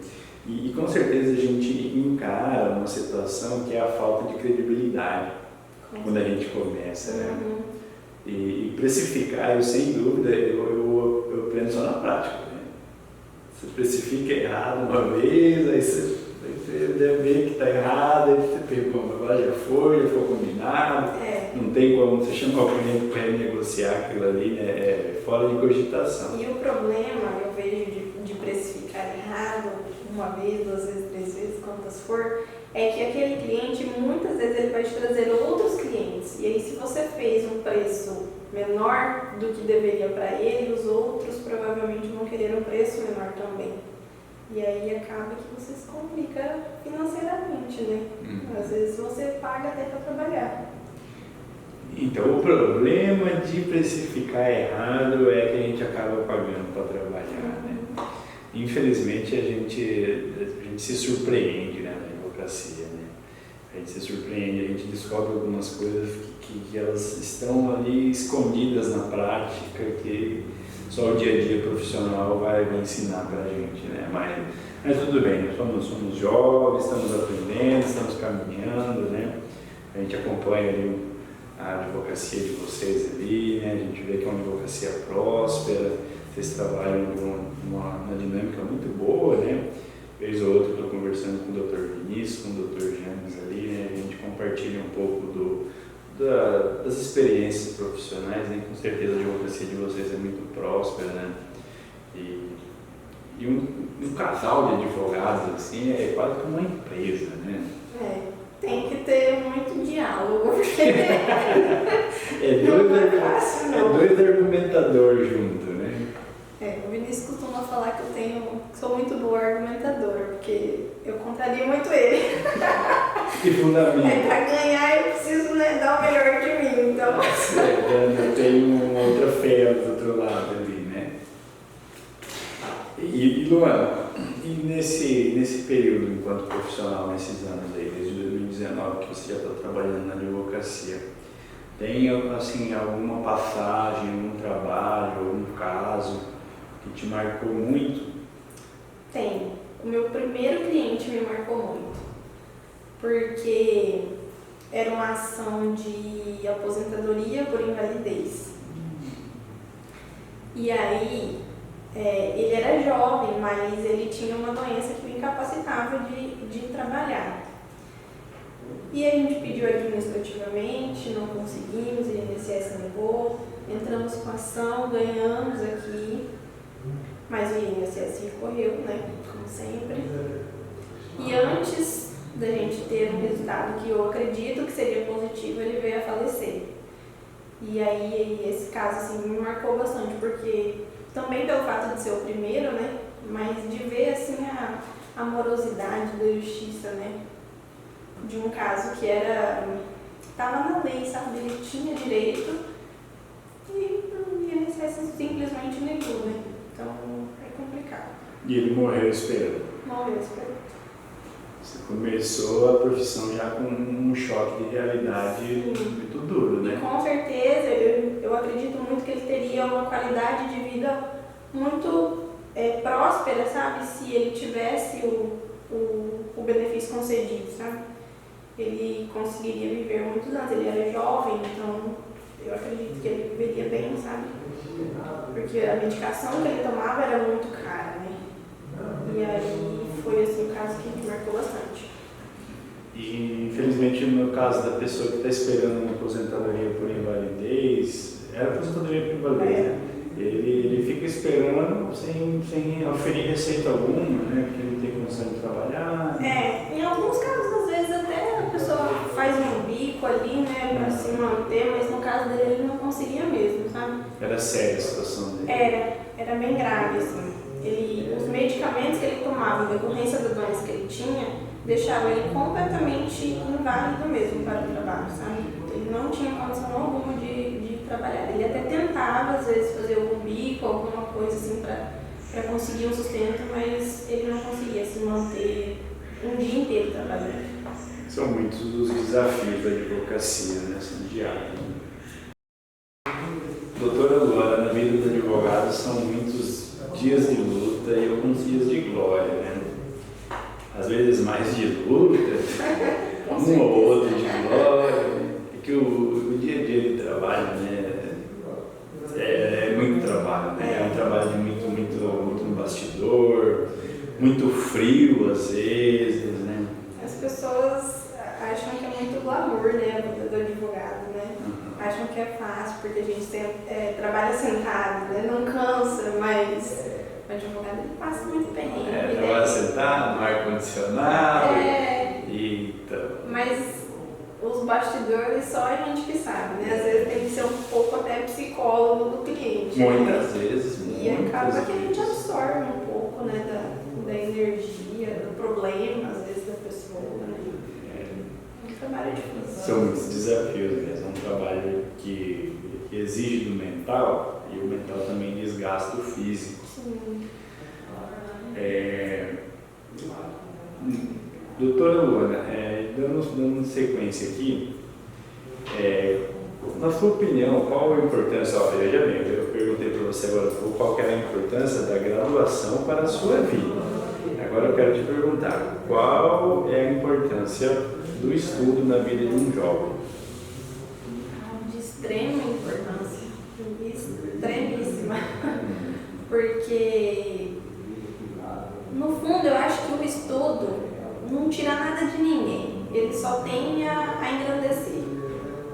E com certeza a gente encara uma situação que é a falta de credibilidade quando a gente começa, né? E precificar, eu sem dúvida, eu aprendo só na prática, né? Você precifica errado uma vez, aí você deve ver que está errado, aí você pergunta, agora já foi combinado, não tem como você chamar o cliente para renegociar aquilo ali, né? É fora de cogitação. E o problema, eu vejo de precificar errado, uma vez, 2 vezes, 3 vezes, quantas for, é que aquele cliente, muitas vezes, ele vai te trazer outros clientes. E aí, se você fez um preço menor do que deveria para ele, os outros provavelmente vão querer um preço menor também. E aí acaba que você se complica financeiramente, né? Às vezes você paga até para trabalhar. Então, o problema de precificar errado é que a gente acaba pagando para trabalhar, né? Infelizmente, a gente se surpreende, né, na advocacia, né? A gente se surpreende, a gente descobre algumas coisas que elas estão ali escondidas na prática, que só o dia a dia profissional vai ensinar para a gente, né? Mas tudo bem, nós somos jovens, estamos aprendendo, estamos caminhando, né? A gente acompanha ali a advocacia de vocês ali, né? A gente vê que é uma advocacia próspera, vocês trabalham numa dinâmica muito boa, né? Vez ou outra eu estou conversando com o Dr. Vinícius, com o Dr. James ali, né? A gente compartilha um pouco das experiências profissionais, né? Com certeza a advocacia de vocês é muito próspera, né? E um casal de advogados assim é quase como uma empresa, né? Tem que ter muito diálogo, porque é dois argumentadores juntos, né? O Vinícius costuma falar que sou muito boa argumentadora, porque eu contrario muito ele. Que fundamento. Para ganhar eu preciso, né, dar o melhor de mim, então. Eu tenho uma outra fé do outro lado ali, né? E Luana, e nesse período enquanto profissional, nesses anos aí, desde 2019 que você já está trabalhando na advocacia, tem assim alguma passagem, algum trabalho, algum caso que te marcou muito? Tem. O meu primeiro cliente me marcou muito, porque era uma ação de aposentadoria por invalidez. E aí, ele era jovem, mas ele tinha uma doença que o incapacitava de trabalhar. E a gente pediu administrativamente, não conseguimos, o INSS negou, entramos com ação, ganhamos aqui, mas o INSS recorreu, né, como sempre. E antes da gente ter um resultado que eu acredito que seria positivo, ele veio a falecer. E aí esse caso assim, me marcou bastante, porque também pelo fato de ser o primeiro, né, mas de ver assim a amorosidade da justiça, né, de um caso que estava na lei, sabe, ele tinha direito e o INSS simplesmente negou, né, então é complicado. E ele morreu esperando? Morreu esperando. Você começou a profissão já com um choque de realidade. Sim. Muito duro, né? E com certeza, eu acredito muito que ele teria uma qualidade de vida muito próspera, sabe? Se ele tivesse o benefício concedido, sabe? Ele conseguiria viver muitos anos. Ele era jovem, então eu acredito que ele viveria bem, sabe? Porque a medicação que ele tomava era muito cara, né? E aí foi assim um caso que me marcou bastante. E infelizmente no caso da pessoa que está esperando uma aposentadoria por invalidez, era aposentadoria por invalidez, né? Ele fica esperando sem oferir receita alguma, né? Porque não tem condição de trabalhar. Em alguns casos, às vezes, até a pessoa faz um bico ali, né, para se manter, mas no caso dele ele não conseguia mesmo, sabe? Era séria a situação dele? Era bem grave, assim. Os medicamentos que ele tomava, em decorrência da doença que ele tinha, deixavam ele completamente inválido mesmo para o trabalho, sabe? Ele não tinha condição alguma de trabalhar. Ele até tentava, às vezes, fazer algum bico, alguma coisa assim para conseguir um sustento, mas ele não conseguia se manter um dia inteiro trabalhando. São muitos os desafios da advocacia, né? São diários. Doutora Luana, na vida do advogado são muitos dias de luta e alguns dias de glória, né? Às vezes mais de luta, um ou outro de glória. É que o dia a dia de trabalho, né? É muito trabalho, né? É um trabalho de muito no bastidor, muito frio às vezes, né? As pessoas acham que é muito glamour, né, a vida do advogado, né? Acham que é fácil, porque a gente trabalha sentado, né? Não cansa, mas o advogado ele passa muito perrengue. Trabalha sentado, no ar-condicionado. Mas os bastidores só a gente que sabe, né? Às vezes tem que ser um pouco até psicólogo do cliente. Muitas vezes. E acaba que a gente absorve um pouco, né, da energia, do problema, às vezes, da pessoa, né? É um trabalho difícil. São muitos desafios mesmo. É um trabalho que exige do mental e o mental também desgasta o físico. Sim. Doutora Luana, dando sequência aqui, na sua opinião, qual a importância, veja bem, eu perguntei para você agora qual era a importância da graduação para a sua vida. Agora eu quero te perguntar, qual é a importância do estudo na vida de um jovem? De extrema importância, extremíssima, porque no fundo eu acho que o estudo não tira nada de ninguém, ele só tem a engrandecer.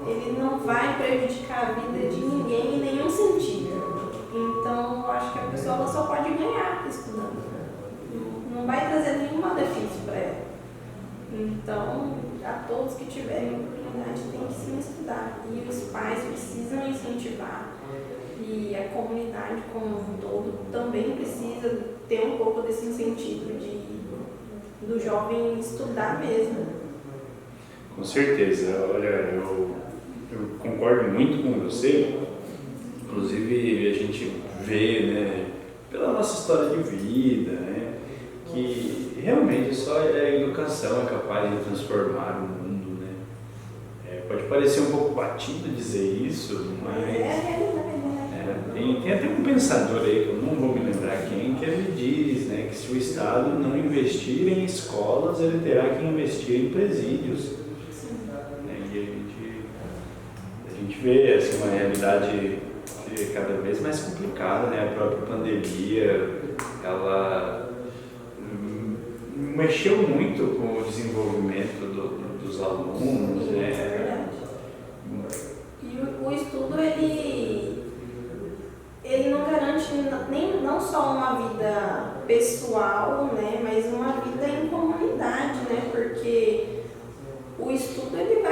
Ele não vai prejudicar a vida de ninguém em nenhum sentido. Então, eu acho que a pessoa ela só pode ganhar estudando. Não vai trazer nenhum malefício para ela. Então, a todos que tiverem oportunidade têm que sim estudar. E os pais precisam incentivar E a comunidade como um todo também precisa ter um pouco desse incentivo do jovem estudar mesmo. Com certeza. Olha, eu concordo muito com você. Inclusive, a gente vê, né, pela nossa história de vida, né, que realmente só a educação é capaz de transformar o mundo, né? Pode parecer um pouco batido dizer isso, mas tem até um pensador aí, que eu não vou me lembrar quem, que ele diz, né, que se o Estado não investir em escolas, ele terá que investir em presídios. Né? E a gente vê assim, uma realidade que é cada vez mais complicada, né? A própria pandemia, ela mexeu muito com o desenvolvimento dos alunos, Sim, né? é verdade. E o estudo, ele não garante não só uma vida pessoal, né, mas uma vida em comunidade, né, porque o estudo ele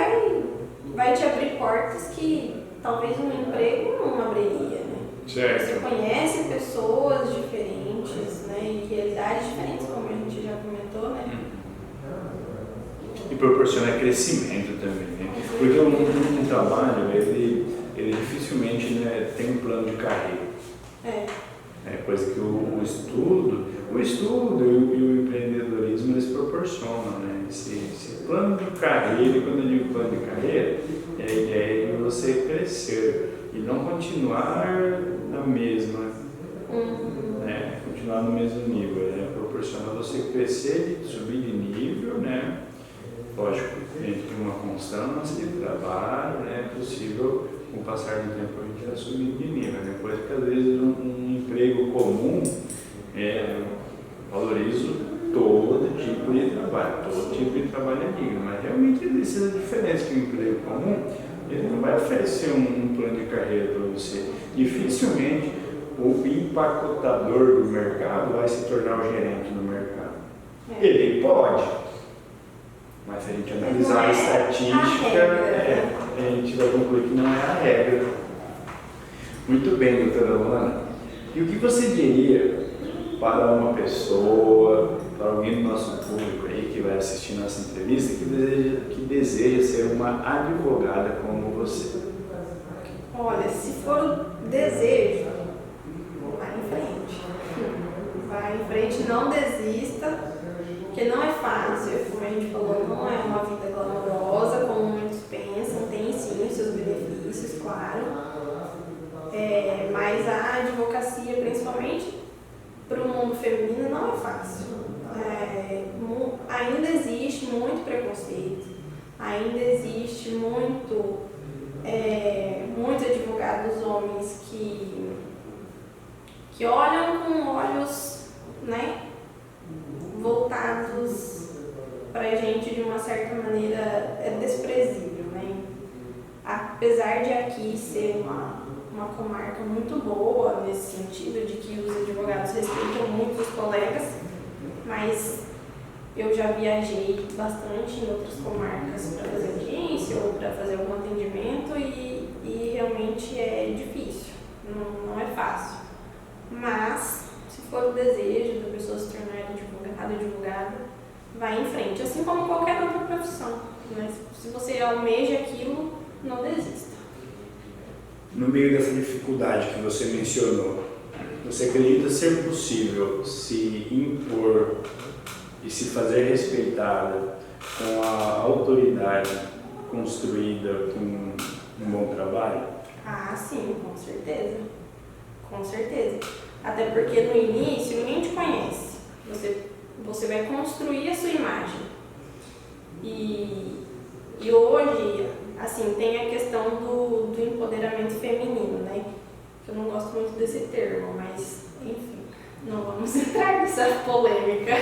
vai te abrir portas que talvez um emprego não abriria, né? Certo. Você conhece pessoas diferentes, né, e realidades diferentes, como a gente já comentou, né? E proporciona crescimento também, né? Porque um trabalho, ele dificilmente, né, tem um plano de carreira. Coisa que o estudo e o empreendedorismo eles proporcionam, né? Esse plano de carreira, e quando eu digo plano de carreira, é a ideia de você crescer e não continuar na mesma, né? Continuar no mesmo nível, né? Proporciona você crescer e subir de nível, né? Lógico, dentro de uma constância de trabalho, né? É possível, com o passar do tempo, a gente vai subindo de nível, né? Coisa que às vezes um emprego comum valorizo todo tipo de trabalho é digno, mas realmente existe a diferença que o emprego comum ele não vai oferecer um plano de carreira para você. Dificilmente o empacotador do mercado vai se tornar o gerente do mercado. Ele pode, mas se a gente analisar a estatística, a gente vai concluir que não é a regra. Muito bem, doutora Luana. E o que você diria para uma pessoa, para alguém do nosso público aí que vai assistir nossa entrevista, que deseja ser uma advogada como você? Olha, se for o desejo, vai em frente. Vai em frente, não desista, porque não é fácil, como a gente falou, não é uma vida glamourosa, como muitos pensam, tem sim os seus benefícios, claro. Mas a advocacia, principalmente para o mundo feminino, não é fácil. Ainda existe muito preconceito, ainda existe muitos advogados homens que olham com olhos, né, voltados para a gente de uma certa maneira desprezível, né? Apesar de aqui ser uma comarca muito boa nesse sentido, de que os advogados respeitam muito os colegas, mas eu já viajei bastante em outras comarcas para fazer audiência ou para fazer algum atendimento e realmente é difícil, não é fácil. Mas, se for o desejo da pessoa se tornar advogado, vai em frente, assim como qualquer outra profissão. Mas se você almeja aquilo, não desista. No meio dessa dificuldade que você mencionou, você acredita ser possível se impor e se fazer respeitada com a autoridade construída com um bom trabalho? Ah, sim, com certeza. Com certeza. Até porque no início ninguém te conhece. Você vai construir a sua imagem. E hoje, assim, tem a questão do empoderamento feminino, né? Eu não gosto muito desse termo, mas, enfim, não vamos entrar nessa polêmica.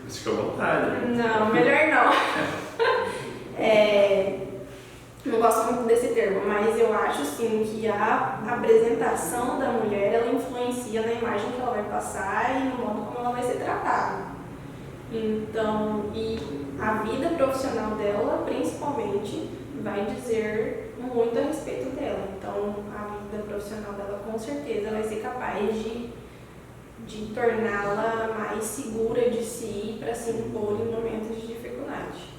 Fica à vontade. Não, melhor não. Não gosto muito desse termo, mas eu acho sim que a apresentação da mulher ela influencia na imagem que ela vai passar e no modo como ela vai ser tratada. Então, e a vida profissional dela, principalmente, vai dizer muito a respeito dela. Então, a vida profissional dela com certeza vai ser capaz de torná-la mais segura de si para se impor em momentos de dificuldade.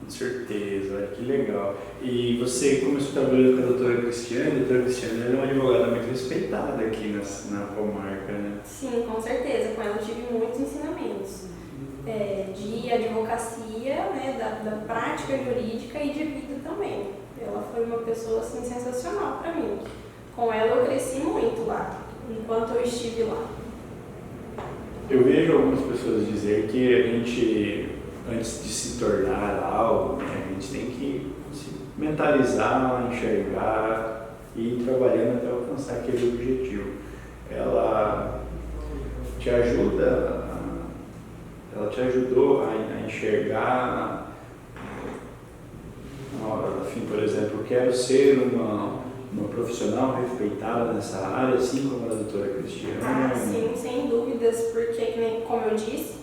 Com certeza, olha que legal. E você começou trabalhando com a doutora Cristiane. A doutora Cristiane era uma advogada muito respeitada aqui na comarca, né? Sim, com certeza. Com ela eu tive muitos ensinamentos de advocacia, né, da prática jurídica e de vida também. Ela foi uma pessoa assim, sensacional para mim. Com ela eu cresci muito lá, enquanto eu estive lá. Eu vejo algumas pessoas dizer que a gente, antes de se tornar algo, né, a gente tem que se mentalizar, enxergar e ir trabalhando até alcançar aquele objetivo. Ela te ajudou a enxergar, assim, por exemplo, eu quero ser uma profissional respeitada nessa área, assim como a doutora Cristiane. Ah, sim, sem dúvidas, porque, como eu disse,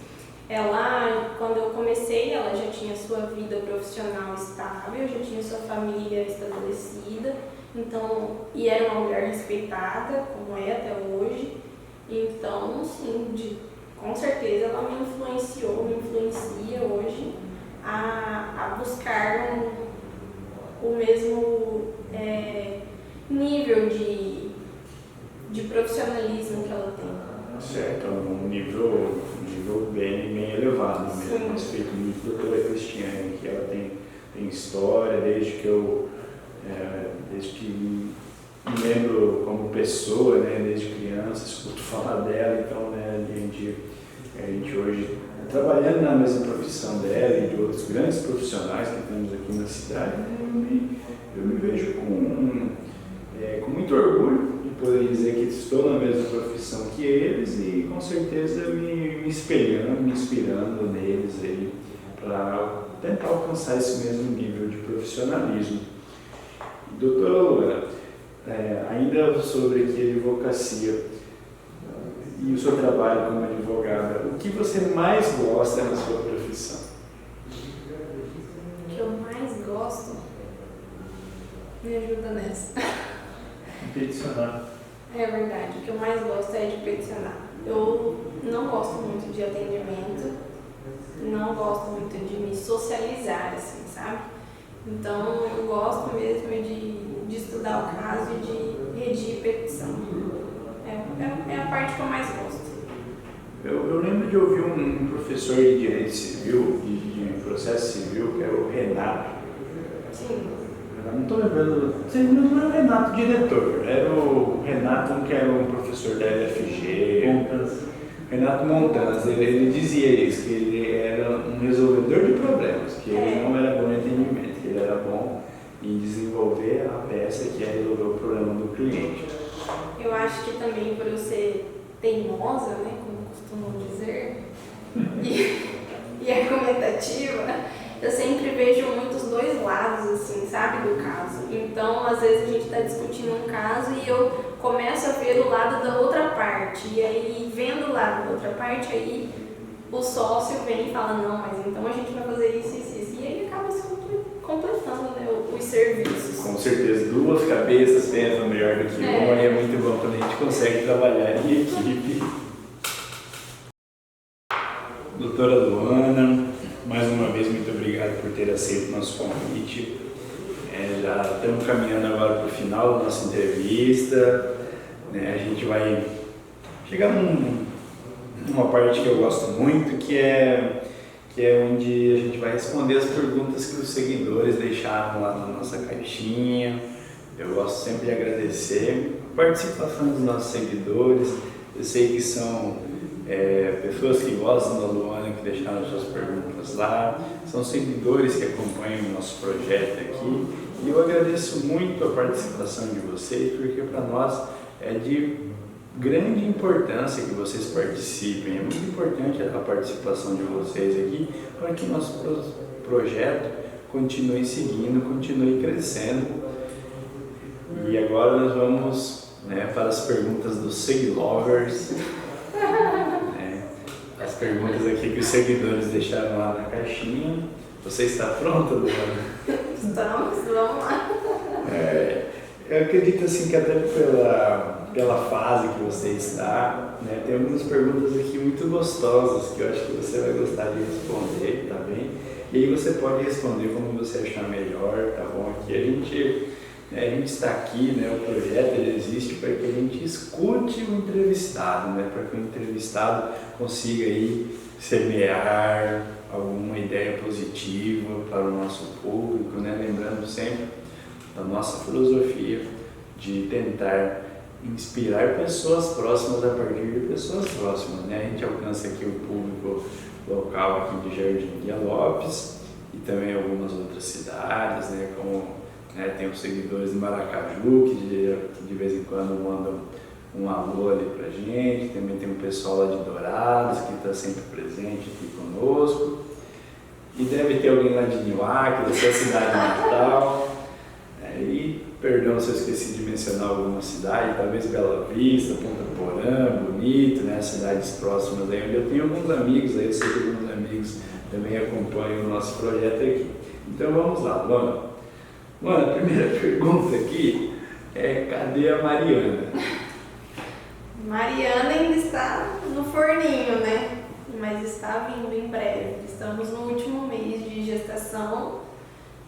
ela, quando eu comecei, ela já tinha sua vida profissional estável, já tinha sua família estabelecida, então, e era uma mulher respeitada, como é até hoje. Então, sim, com certeza ela me influencia hoje a buscar o mesmo nível de profissionalismo que ela tem. Certo, um nível bem elevado mesmo. Sim. Respeito muito a doutora Cristiane, que ela tem história desde que me lembro como pessoa, né, desde criança, escuto falar dela, então, né, a gente hoje, trabalhando na mesma profissão dela e de outros grandes profissionais que temos aqui na cidade, eu me vejo com muito orgulho de poder dizer que estou na mesma profissão que eles e com certeza me espelhando, me inspirando neles aí para tentar alcançar esse mesmo nível de profissionalismo. Doutora Luana, ainda sobre aqui a advocacia e o seu trabalho como advogada, o que você mais gosta na sua profissão? O que eu mais gosto, me ajuda nessa. Peticionar. É verdade, o que eu mais gosto é de peticionar. Eu não gosto muito de atendimento, não gosto muito de me socializar, assim, sabe? Então, eu gosto mesmo de estudar o caso e de redigir petição. É a parte que eu mais gosto. Eu lembro de ouvir um professor de Direito Civil, de Processo Civil, que era o Renato. Sim. Eu não estou lembrando, não era o Renato diretor, era o Renato que era um professor da LFG. Renato Montanz, ele dizia isso, que ele era um resolvedor de problemas, que ele não era bom em atendimento, que ele era bom em desenvolver a peça que é resolver o problema do cliente. Eu acho que também por eu ser teimosa, né, como costumam dizer, e argumentativa, eu sempre vejo muitos dois lados, assim, sabe, do caso. Então, às vezes a gente está discutindo um caso e eu começo a ver o lado da outra parte. E aí, vendo o lado da outra parte, aí o sócio vem e fala, não, mas então a gente vai fazer isso. E aí acaba se completando, né, os serviços. Com certeza, duas cabeças pensam melhor do que uma, e é muito bom quando a gente consegue trabalhar em equipe. Doutora Luana, mais uma vez, muito obrigado por ter aceito o nosso convite. Já estamos caminhando agora para o final da nossa entrevista. A gente vai chegar numa parte que eu gosto muito, que é onde a gente vai responder as perguntas que os seguidores deixaram lá na nossa caixinha. Eu gosto sempre de agradecer a participação dos nossos seguidores. Eu sei que são pessoas que gostam da Luana, que deixaram suas perguntas lá, são seguidores que acompanham o nosso projeto aqui, e eu agradeço muito a participação de vocês, porque para nós é de grande importância que vocês participem, é muito importante a participação de vocês aqui, para que o nosso projeto continue seguindo, continue crescendo. E agora nós vamos para as perguntas dos Seglovers. As perguntas aqui que os seguidores deixaram lá na caixinha. Você está pronta, Luana? Estamos, vamos lá. Eu acredito assim que até pela fase que você está, né, tem algumas perguntas aqui muito gostosas que eu acho que você vai gostar de responder, tá bem? E aí você pode responder como você achar melhor, tá bom? Aqui a gente está aqui, né, o projeto ele existe para que a gente escute o entrevistado, né, para que o entrevistado consiga aí semear alguma ideia positiva para o nosso público, né, lembrando sempre da nossa filosofia de tentar inspirar pessoas próximas a partir de pessoas próximas, né? A gente alcança aqui o público local aqui de Jardim Guia Lopes e também algumas outras cidades, né? Como tem os seguidores de Maracaju que de vez em quando mandam um alô ali pra gente, também tem o pessoal lá de Dourados que está sempre presente aqui conosco e deve ter alguém lá de Niuaque, da sua cidade natal. E, perdão se eu esqueci de mencionar alguma cidade, talvez Bela Vista, Ponta Porã, Bonito, né, cidades próximas aí, onde eu tenho alguns amigos aí, eu sei que alguns amigos também acompanham o nosso projeto aqui. Então vamos lá, Luana. Luana, a primeira pergunta aqui é, cadê a Mariana? Mariana ainda está no forninho, né? Mas está vindo em breve. Estamos no último mês de gestação.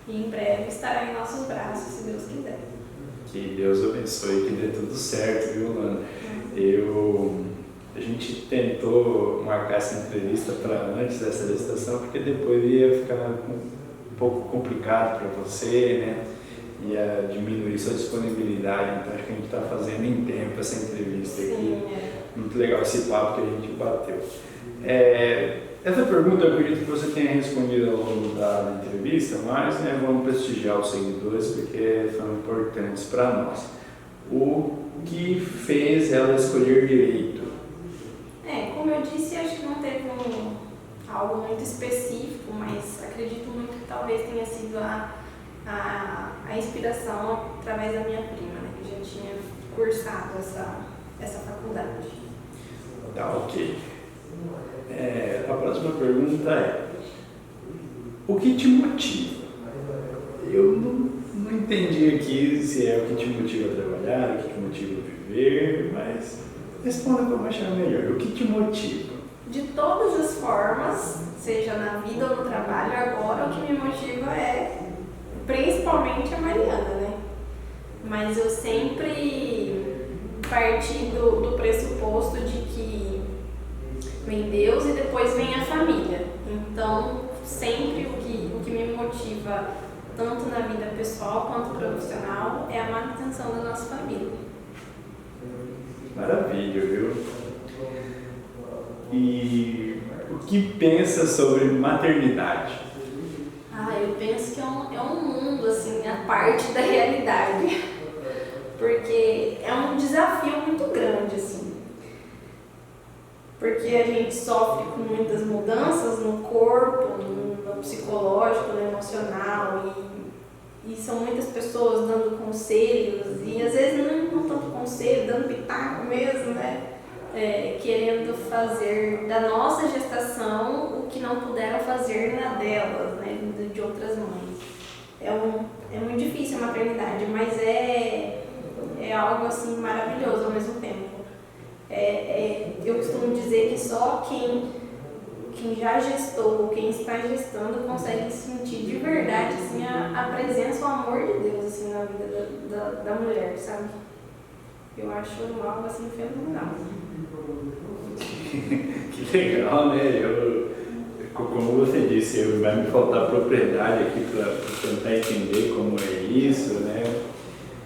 E em breve estará em nossos braços, se Deus quiser. Que Deus abençoe, que dê tudo certo, viu, Luana? A gente tentou marcar essa entrevista para antes dessa gestação, porque depois ia ficar um pouco complicado para você, né? Ia diminuir sua disponibilidade, então acho que a gente está fazendo em tempo essa entrevista aqui. Sim, Muito legal esse papo que a gente bateu. Essa pergunta eu acredito que você tenha respondido ao longo da entrevista, mas vamos prestigiar os seguidores porque são importantes para nós. O que fez ela escolher direito? Como eu disse, acho que não teve algo muito específico, mas acredito muito que talvez tenha sido a inspiração através da minha prima, né, que já tinha cursado essa faculdade. Tá, ok. A próxima pergunta é: o que te motiva? Eu não entendi aqui se é o que te motiva a trabalhar, o que te motiva a viver, mas responda como achar melhor. O que te motiva? De todas as formas, seja na vida ou no trabalho, agora o que me motiva é principalmente a Mariana, né? Mas eu sempre parti do pressuposto de que vem Deus e depois vem a família. Então, sempre o que me motiva, tanto na vida pessoal quanto profissional, é a manutenção da nossa família. Maravilha, viu? E o que pensa sobre maternidade? Eu penso que é um mundo, assim, a parte da realidade. Porque é um desafio muito grande, assim. Porque a gente sofre com muitas mudanças no corpo, no psicológico, no emocional, e são muitas pessoas dando conselhos, e às vezes não tanto conselho, dando pitaco mesmo, né? Querendo fazer da nossa gestação o que não puderam fazer na delas, né? De outras mães. É muito difícil a maternidade, mas é algo assim maravilhoso ao mesmo tempo. Eu costumo dizer que só quem já gestou, quem está gestando, consegue sentir de verdade assim, a presença, o amor de Deus assim, na vida da mulher, sabe? Eu acho algo assim fenomenal. Que legal, né? Como você disse, vai me faltar propriedade aqui para tentar entender como é isso, né?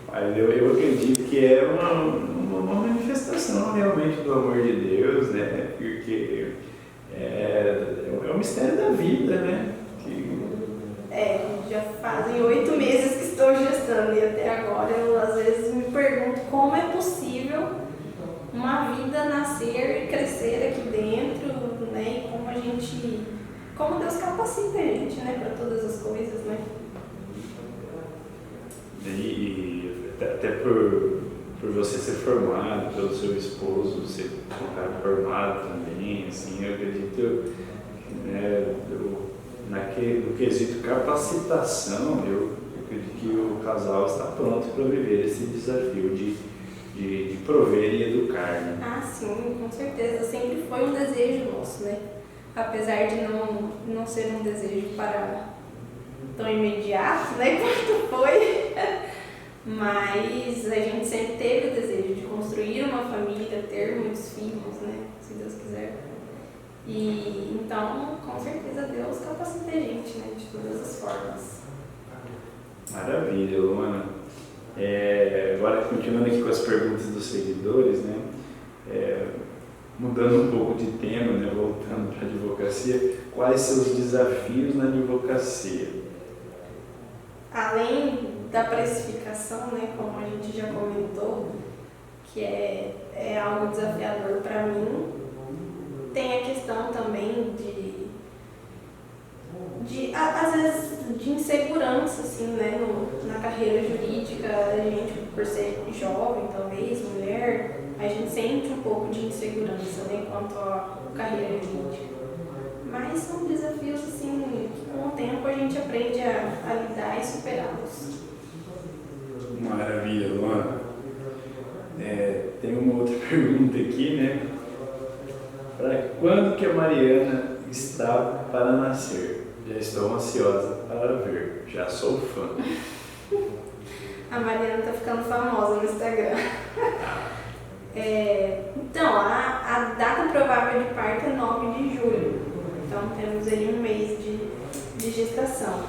Mas eu acredito que é uma manifestação realmente do amor de Deus, né? Porque é um mistério da vida, né? Já fazem 8 meses que estou gestando e até agora eu às vezes me pergunto como é possível uma vida nascer e crescer aqui dentro, né? E como Deus capacita a gente, né? Para todas as coisas, né? E até por você ser formado, pelo seu esposo ser um cara formado também, assim, eu acredito, né, no quesito capacitação, eu acredito que o casal está pronto para viver esse desafio de prover e educar, né? Ah, sim, com certeza. Sempre foi um desejo nosso, né? Apesar de não ser um desejo para tão imediato, né? Quanto foi. Mas a gente sempre teve o desejo de construir uma família, ter muitos filhos, né? Se Deus quiser. E então, com certeza, Deus capacita a gente, né? De todas as formas. Maravilha, Luana. Agora, continuando aqui com as perguntas dos seguidores, né? Mudando um pouco de tema, né? Voltando para a advocacia, quais são os desafios na advocacia? Além da precificação, né? Como a gente já comentou, que é algo desafiador para mim, tem a questão também às vezes, de insegurança, assim, né, na carreira jurídica. A gente, por ser jovem, talvez, mulher, a gente sente um pouco de insegurança, né, quanto à carreira jurídica. Mas são desafios, assim, que com o tempo a gente aprende a lidar e superá-los. Maravilha, Luana. Tem uma outra pergunta aqui, né? Para quando que a Mariana está para nascer? Já estou ansiosa para ver, já sou fã. A Mariana está ficando famosa no Instagram. Então, a data provável de parto é 9 de julho. Então, temos ali um mês de gestação.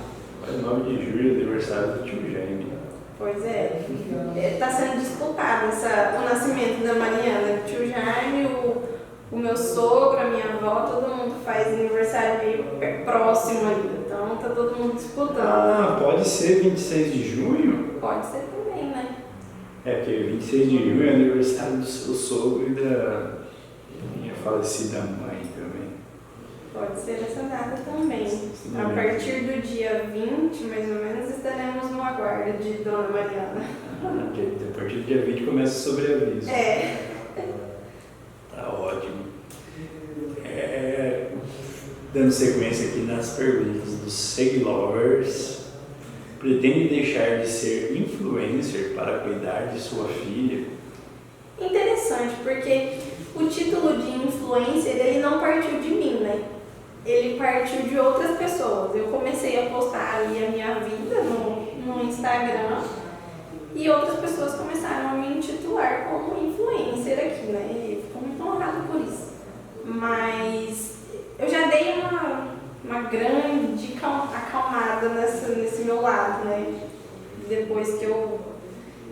9 de julho, aniversário do tio Jaime. Pois é. Está sendo disputado o nascimento da Mariana. O tio Jaime, o meu sogro, a minha avó, todo mundo faz aniversário meio próximo ali. Então tá todo mundo disputando. Ah, pode ser 26 de junho? Pode ser também, né? Porque 26 de junho é aniversário do seu sogro e da minha falecida mãe também. Pode ser essa data também. A partir do dia 20, mais ou menos, estaremos no aguardo de Dona Mariana. A partir do dia 20 começa o sobreaviso. Tá ótimo. Dando sequência aqui nas perguntas dos Seglovers, pretende deixar de ser influencer para cuidar de sua filha? Interessante, porque o título de influencer, ele não partiu de mim, né? Ele partiu de outras pessoas. Eu comecei a postar ali a minha vida no Instagram e outras pessoas começaram a me intitular como influencer aqui, né? E eu fico muito honrado por isso. Mas eu já dei uma grande acalmada nesse meu lado, né? Depois que eu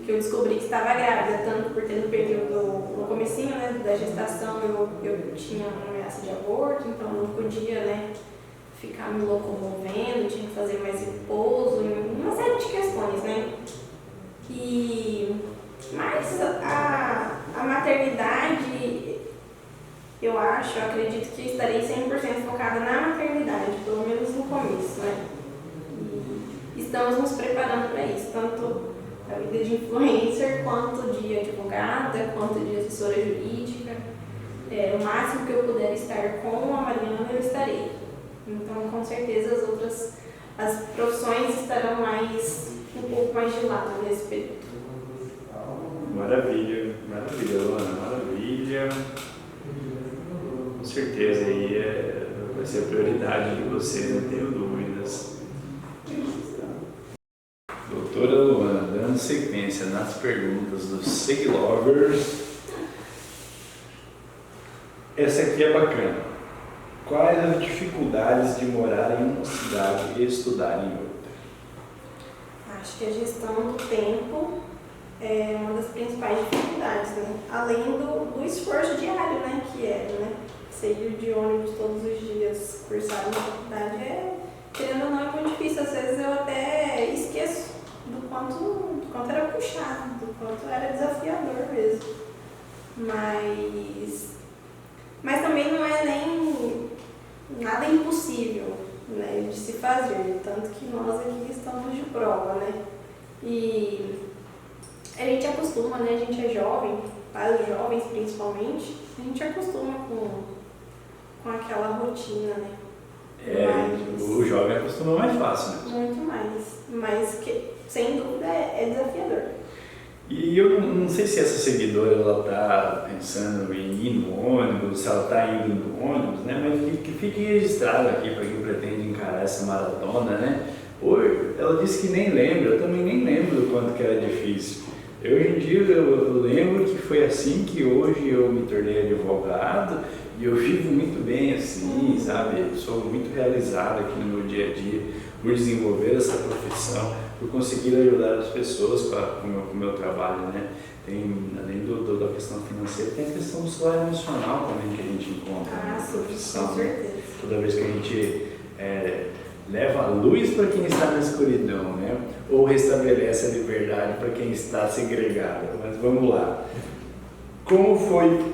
descobri que estava grávida, tanto porque no período, no comecinho, né, da gestação eu tinha uma ameaça de aborto, então eu não podia, né, ficar me locomovendo, tinha que fazer mais repouso, uma série de questões, né? Mas a maternidade, eu acredito que estarei 100% focada na maternidade, pelo menos no começo, né? E estamos nos preparando para isso, tanto a vida de influencer, quanto de advogada, quanto de assessora jurídica. O máximo que eu puder estar com a Mariana, eu estarei. Então, com certeza, as profissões estarão um pouco mais de lado nesse período. Maravilha, Luana, maravilha. Com certeza aí vai ser a prioridade de vocês, não tenho dúvidas. Doutora Luana, dando sequência nas perguntas dos Seglovers. Essa aqui é bacana. Quais as dificuldades de morar em uma cidade e estudar em outra? Acho que a gestão do tempo é uma das principais dificuldades, né? Além do esforço diário, né? Que né? Sair de ônibus todos os dias, cursar na faculdade querendo ou não, é muito difícil. Às vezes eu até esqueço do quanto era puxado, do quanto era desafiador mesmo. Mas também não é nem nada impossível, né, de se fazer, tanto que nós aqui estamos de prova, né? E a gente acostuma, né? A gente é jovem, para os jovens principalmente, a gente acostuma com aquela rotina, né? O jovem acostuma mais fácil, né? Muito mais. Mas que, sem dúvida, é desafiador. E eu não sei se essa seguidora ela está pensando em ir no ônibus, se ela está indo no ônibus, né? Mas que fique registrado aqui para quem pretende encarar essa maratona, né? Hoje, ela disse que nem lembra, eu também nem lembro do quanto que era difícil. Hoje em dia eu lembro que foi assim que hoje eu me tornei advogado e eu vivo muito bem assim, sabe? Eu sou muito realizado aqui no meu dia a dia por desenvolver essa profissão, por conseguir ajudar as pessoas com o meu trabalho, né? Tem, além da questão financeira, tem a questão do salário emocional também que a gente encontra na profissão. Com certeza. Toda vez que a gente leva a luz para quem está na escuridão, né? Ou restabelece a liberdade para quem está segregado. Mas vamos lá. Como foi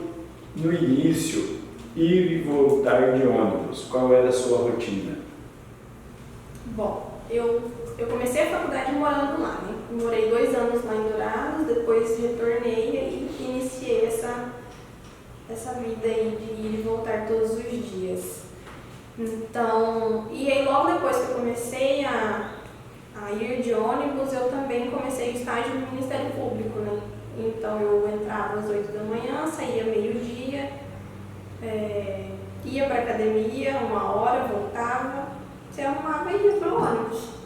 no início ir e voltar de ônibus? Qual era a sua rotina? Bom, eu comecei a faculdade morando lá, né? Morei 2 anos lá em Dourados, depois retornei e iniciei essa vida aí de ir e voltar todos os dias. Então, e aí logo depois que eu comecei a ir de ônibus, eu também comecei o estágio no Ministério Público, né? Então eu entrava às 8 da manhã, saía meio-dia, ia para academia 1 hora, voltava, se arrumava e ia para o ônibus.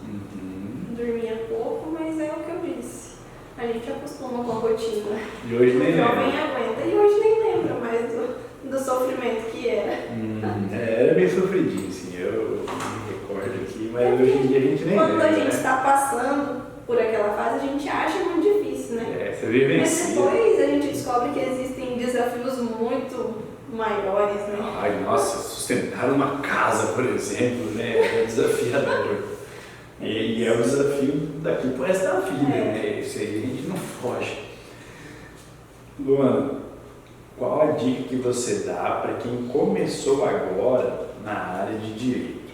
Dormia pouco, mas é o que eu disse. A gente acostuma com a rotina. E hoje nem lembra. O jovem aguenta. E hoje nem lembra mais do sofrimento que era. Era bem sofridinho, sim. Eu me recordo aqui, mas hoje em dia a gente nem lembra. Quando a gente está passando por aquela fase, a gente acha muito difícil, né? Você vivencia. Mas depois a gente descobre que existem desafios muito maiores, né? Ai, nossa, sustentar uma casa, por exemplo, né? É desafiador. E é o desafio daqui pro resto da vida, né? Isso aí a gente não foge. Luana, qual a dica que você dá para quem começou agora na área de direito?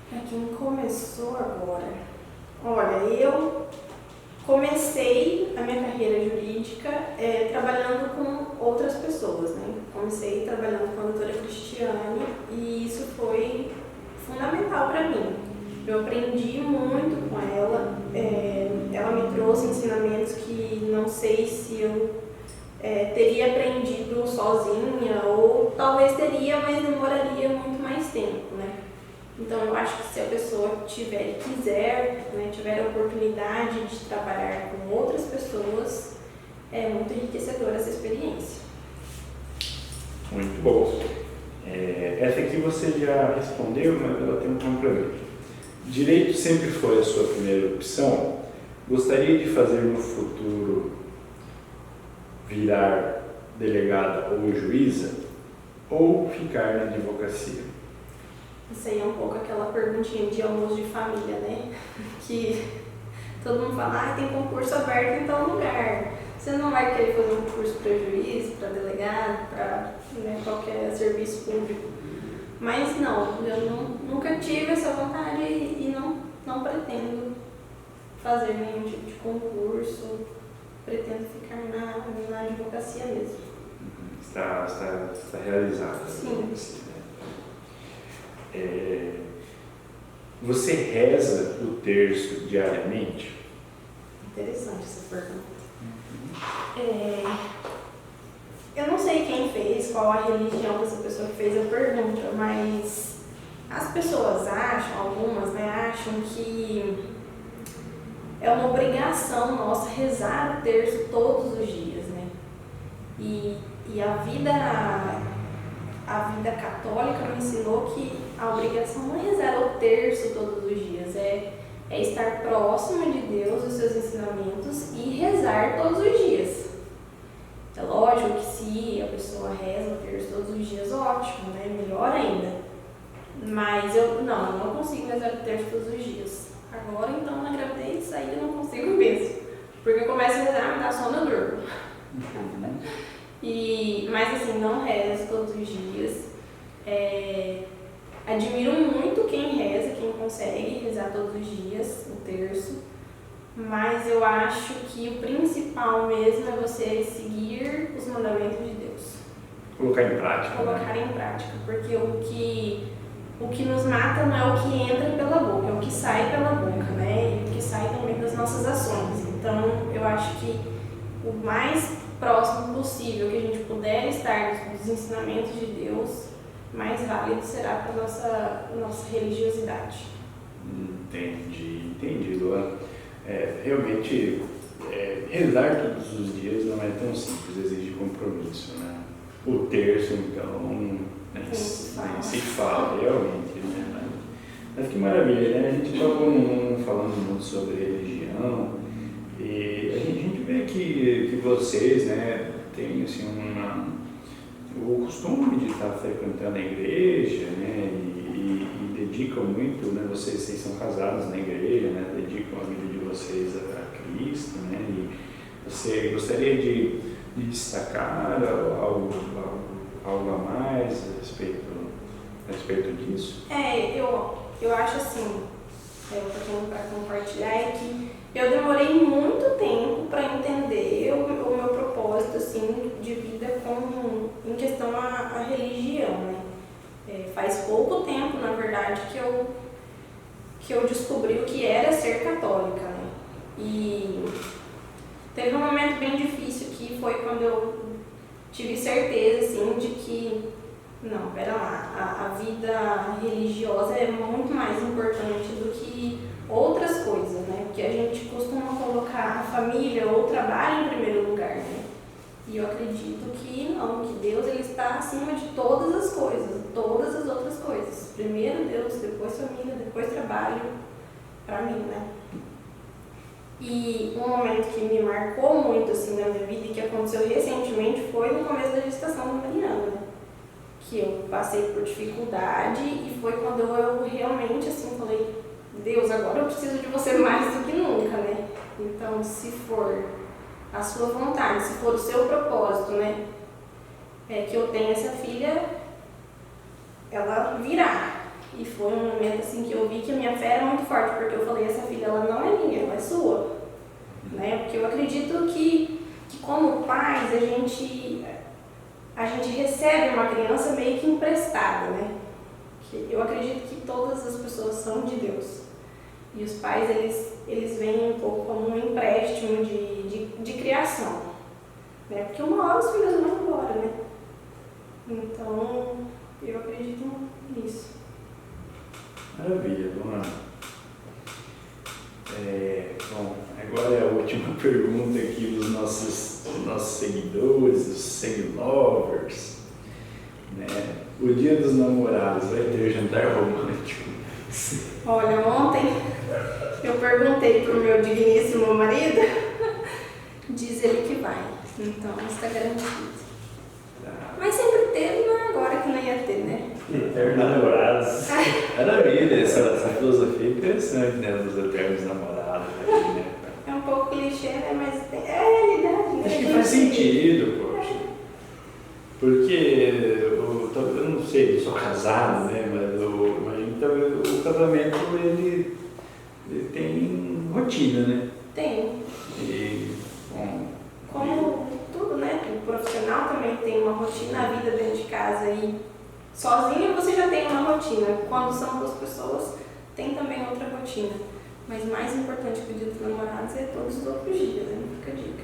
Para quem começou agora? Olha, eu comecei a minha carreira jurídica trabalhando com outras pessoas, né? Comecei trabalhando com a doutora Cristiane e isso foi fundamental para mim. Eu aprendi muito com ela, ela me trouxe ensinamentos que não sei se eu teria aprendido sozinha ou talvez teria, mas demoraria muito mais tempo, né? Então eu acho que se a pessoa tiver e quiser, né, tiver a oportunidade de trabalhar com outras pessoas, é muito enriquecedora essa experiência. Muito bom. Essa aqui você já respondeu, mas ela tem um complemento. Direito sempre foi a sua primeira opção? Gostaria de fazer no futuro virar delegada ou juíza? Ou ficar na advocacia? Isso aí é um pouco aquela perguntinha de almoço de família, né? Que todo mundo fala, tem concurso aberto em tal lugar. Você não vai querer fazer um curso para juiz, para delegado, para qualquer serviço público. Mas não, eu nunca tive essa vontade e não pretendo fazer nenhum tipo de concurso. Pretendo ficar na advocacia mesmo. Está realizada. Sim. Você reza o terço diariamente? Interessante essa pergunta. Eu não sei quem fez, qual a religião dessa pessoa que fez a pergunta, mas as pessoas acham, algumas, né, acham que é uma obrigação nossa rezar o terço todos os dias, né? E a vida católica me ensinou que a obrigação não é rezar o terço todos os dias, é estar próximo de Deus, dos seus ensinamentos e rezar todos os dias. É lógico que se a pessoa reza o terço todos os dias, ótimo, né? Melhor ainda. Mas eu não consigo rezar o terço todos os dias. Agora, então, na gravidez, aí eu não consigo mesmo. Porque eu começo a rezar, me dá sono, eu durmo. Mas assim, não rezo todos os dias. Admiro muito quem reza, quem consegue rezar todos os dias o terço. Mas eu acho que o principal mesmo é você seguir os mandamentos de Deus. Colocar em prática. Colocar em prática, porque o que nos mata não é o que entra pela boca, é o que sai pela boca, né? E o que sai também das nossas ações. Então, eu acho que o mais próximo possível que a gente puder estar dos ensinamentos de Deus, mais válido será para a nossa religiosidade. Entendi, Luana. Realmente, rezar todos os dias não é tão simples, exige compromisso, né? O terço, então, nem se fala, realmente, né? Mas que maravilha, né? A gente acabou falando muito sobre religião e a gente vê que vocês, né, têm assim, o costume de estar frequentando a igreja, né, e dedicam muito, né, vocês são casados na igreja, né, dedicam a vida de vocês a Cristo, né, e você gostaria de destacar algo a mais a respeito disso? Eu acho assim, eu tenho para compartilhar, é que eu demorei muito tempo para entender o meu propósito assim, de vida em questão à religião, né? Faz pouco tempo, na verdade, que eu descobri o que era ser católica, né? E teve um momento bem difícil que foi quando eu tive certeza, assim, de que, não, pera lá, a vida religiosa é muito mais importante do que outras coisas, né? Porque a gente costuma colocar a família ou o trabalho em primeiro lugar, né? E eu acredito que não, que Deus ele está acima de todas as coisas, todas as outras coisas. Primeiro Deus, depois família, depois trabalho, para mim, né? E um momento que me marcou muito assim na minha vida e que aconteceu recentemente foi no começo da gestação da Mariana, né? Que eu passei por dificuldade e foi quando eu realmente assim falei, Deus, agora eu preciso de você mais do que nunca, né? Então, se for a sua vontade, se for o seu propósito, né? Que eu tenha essa filha, ela virá. E foi um momento assim que eu vi que a minha fé era muito forte, porque eu falei, essa filha ela não é minha, ela é sua. Né? Porque eu acredito que como pais a gente recebe uma criança meio que emprestada, né? Eu acredito que todas as pessoas são de Deus. E os pais, eles veem um pouco como um empréstimo de criação. Né? Porque uma hora os filhos vão embora, né? Então, eu acredito nisso. Maravilha, Luana. Bom, agora é a última pergunta aqui dos nossos seguidores, dos seguilovers. Né? O Dia dos Namorados vai ter jantar romântico? Olha, ontem eu perguntei pro meu digníssimo marido, diz ele que vai, então está garantido. Mas sempre teve, não é agora que não ia ter, né? Eternos namorados. Maravilha, essa filosofia interessante, né? Dos eternos namorados. Né? É um pouco clichê, né? Mas é a realidade, né? Acho que faz sentido, poxa. Porque eu não sei, eu sou casado, né? Mas o casamento ele tem rotina, né? Tem. E, bom, como tudo, né? O profissional também tem uma rotina, a vida dentro de casa e sozinho você já tem uma rotina. Quando são duas pessoas, tem também outra rotina. Mas mais importante que o Dia dos Namorados é todos os outros dias, né? Fica a dica.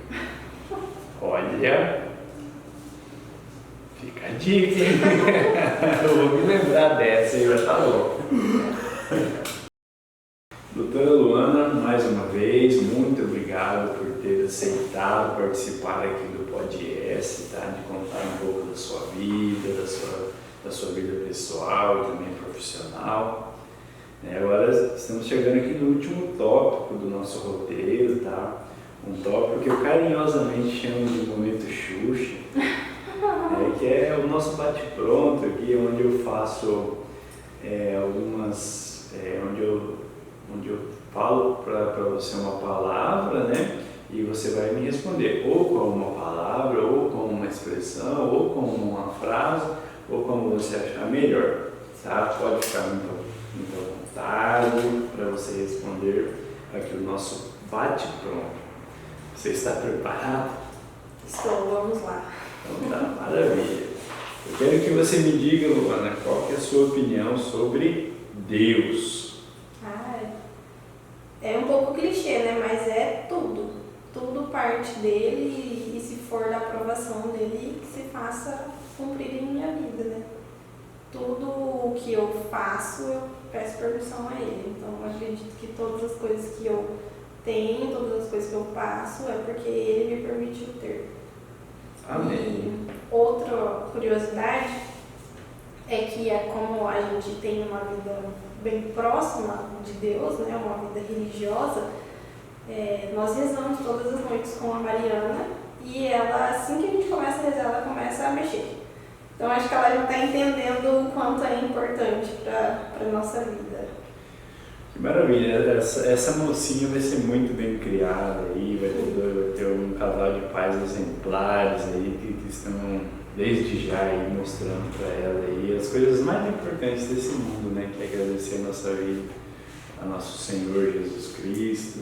olha, fica a dica, hein? Eu vou me lembrar dessa e vai estar louco. Doutora Luana, mais uma vez, muito obrigado por ter aceitado participar aqui do podcast, tá? De contar um pouco da sua vida, da sua vida pessoal e também profissional. Agora estamos chegando aqui no último tópico do nosso roteiro, tá? Um tópico que eu carinhosamente chamo de momento Xuxa, que é o nosso bate-pronto aqui, onde eu faço onde eu falo para você uma palavra, né? E você vai me responder ou com uma palavra, ou com uma expressão, ou com uma frase, ou como você achar melhor, tá? Pode ficar muito à vontade para você responder aqui o nosso bate-pronto. Você está preparado? Estou, vamos lá. Então tá, maravilha. Eu quero que você me diga, Luana, qual que é a sua opinião sobre Deus? Ah, é um pouco clichê, né? Mas é tudo. Tudo parte dele e se for da aprovação dele, que se faça cumprir em minha vida, né? Tudo o que eu faço, eu peço permissão a ele. Então, eu acredito que todas as coisas que eu tenho, todas as coisas que eu passo, é porque ele me permitiu ter. Amém. E outra curiosidade é que como a gente tem uma vida bem próxima de Deus, né, uma vida religiosa, nós rezamos todas as noites com a Mariana e ela, assim que a gente começa a rezar, ela começa a mexer. Então acho que ela já está entendendo o quanto é importante para a nossa vida. Que maravilha, essa mocinha vai ser muito bem criada aí, vai ter um casal de pais exemplares aí que estão desde já aí mostrando para ela aí as coisas mais importantes desse mundo, né? Que é agradecer a nossa vida, a nosso Senhor Jesus Cristo.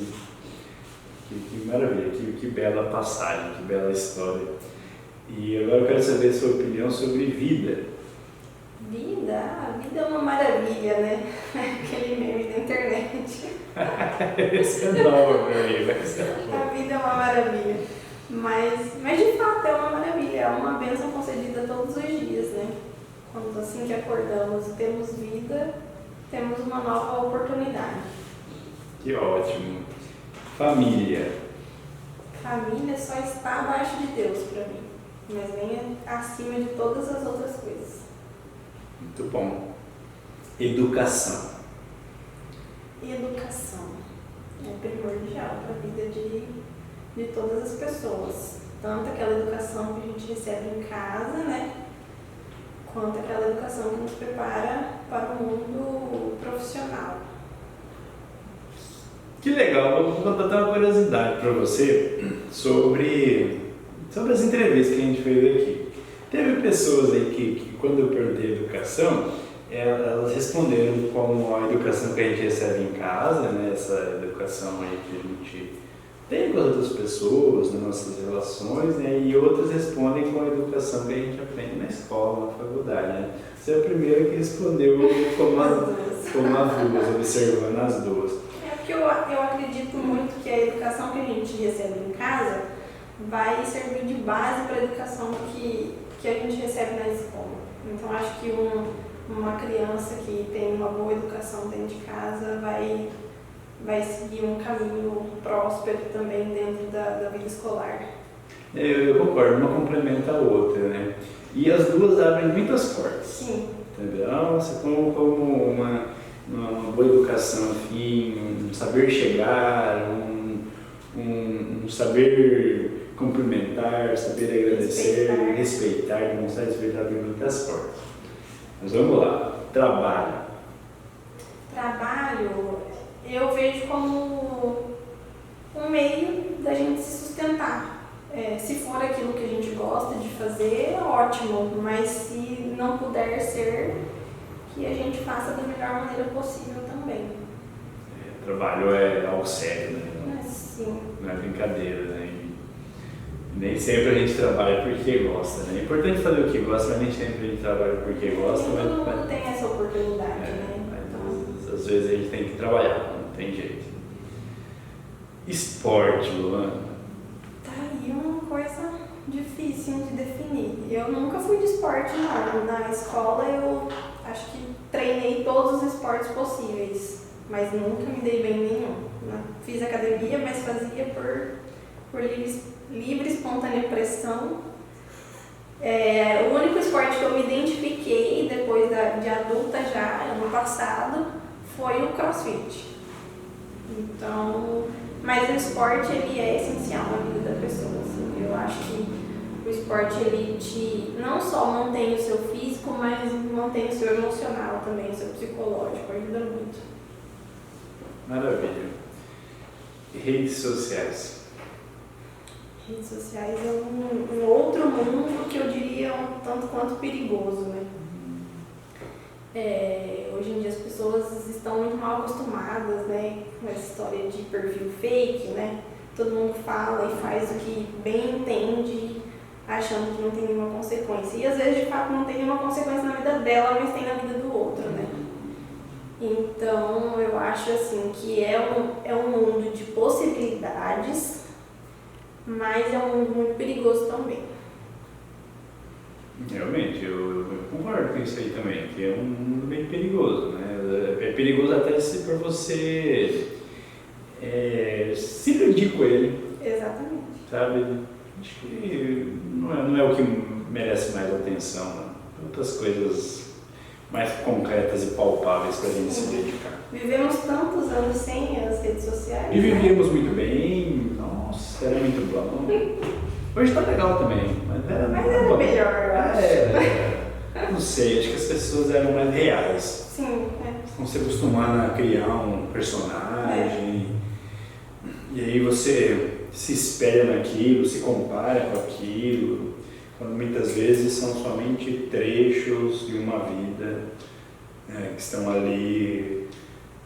Que maravilha, que bela passagem, que bela história. E agora eu quero saber a sua opinião sobre vida. Vida? A vida é uma maravilha, né? Aquele meme da internet. Esse é novo pra mim, vai ser A vida é uma maravilha. Mas de fato é uma maravilha, é uma bênção concedida todos os dias, né? Quando assim que acordamos e temos vida, temos uma nova oportunidade. Que ótimo. Família. Família só está abaixo de Deus para mim, mas nem acima de todas as outras coisas. Muito bom. Educação. Educação é primordial para a vida de todas as pessoas. Tanto aquela educação que a gente recebe em casa, né? Quanto aquela educação que nos prepara para o mundo profissional. Que legal, vou contar até uma curiosidade para você sobre as entrevistas que a gente fez aqui. Teve pessoas aí que quando eu perguntei educação, elas responderam como a educação que a gente recebe em casa, né? Essa educação aí que a gente tem com as outras pessoas, nas nossas relações, né? E outras respondem com a educação que a gente aprende na escola, na faculdade, né? Você é a primeira que respondeu como as duas, observando as duas. Porque eu acredito muito que a educação que a gente recebe em casa vai servir de base para a educação que a gente recebe na escola. Então, acho que uma criança que tem uma boa educação dentro de casa vai seguir um caminho próspero também dentro da vida escolar. Eu concordo, uma complementa a outra, né? E as duas abrem muitas portas. Sim. Entendeu? Nossa, como uma boa educação, enfim, um saber chegar, um saber cumprimentar, saber agradecer, respeitar, demonstrar respeitar bem muitas portas. Mas vamos lá, trabalho. Trabalho eu vejo como um meio da gente se sustentar. Se for aquilo que a gente gosta de fazer, ótimo, mas se não puder ser, que a gente faça da melhor maneira possível também. Trabalho é algo sério, né? Sim. Não é brincadeira, né? E nem sempre a gente trabalha porque gosta, né? É importante fazer o que gosta, mas nem sempre a gente trabalha porque gosta. Todo mundo tem essa oportunidade, né? Mas às vezes a gente tem que trabalhar, não tem jeito. Esporte, Luana. Tá aí uma coisa difícil de definir. Eu nunca fui de esporte, não. Na escola eu acho que treinei todos os esportes possíveis, mas nunca me dei bem em nenhum. Fiz academia, mas fazia por livre espontânea pressão. O único esporte que eu me identifiquei depois de adulta já, ano passado, foi o CrossFit. Então, mas o esporte ele é essencial na vida da pessoa. Assim. Eu acho que o esporte ele não só mantém o seu físico, mas mantém o seu emocional também, o seu psicológico, ajuda muito. Maravilha. Redes sociais. Redes sociais é um outro mundo que eu diria um tanto quanto perigoso, né? Hoje em dia as pessoas estão muito mal acostumadas, né, com essa história de perfil fake, né? Todo mundo fala e faz o que bem entende, achando que não tem nenhuma consequência. E às vezes, de fato, não tem nenhuma consequência na vida dela, mas tem na vida do outro, né? Então, eu acho assim que é um mundo de possibilidades, mas é um mundo muito perigoso também. Realmente, eu concordo com isso aí também, que é um mundo bem perigoso, né? É perigoso até se para você se iludir com ele. Exatamente. Sabe? Acho que não é o que merece mais atenção, né? Outras coisas mais concretas e palpáveis para a gente se dedicar. Vivemos tantos anos sem as redes sociais. E vivíamos muito bem, nossa, era muito bom. Hoje tá legal também, mas era melhor, eu acho. Não sei, acho que as pessoas eram mais reais. Sim, Estão se acostumando a criar um personagem, e aí você se espelha naquilo, se compara com aquilo, quando muitas vezes são somente trechos de uma vida, né, que estão ali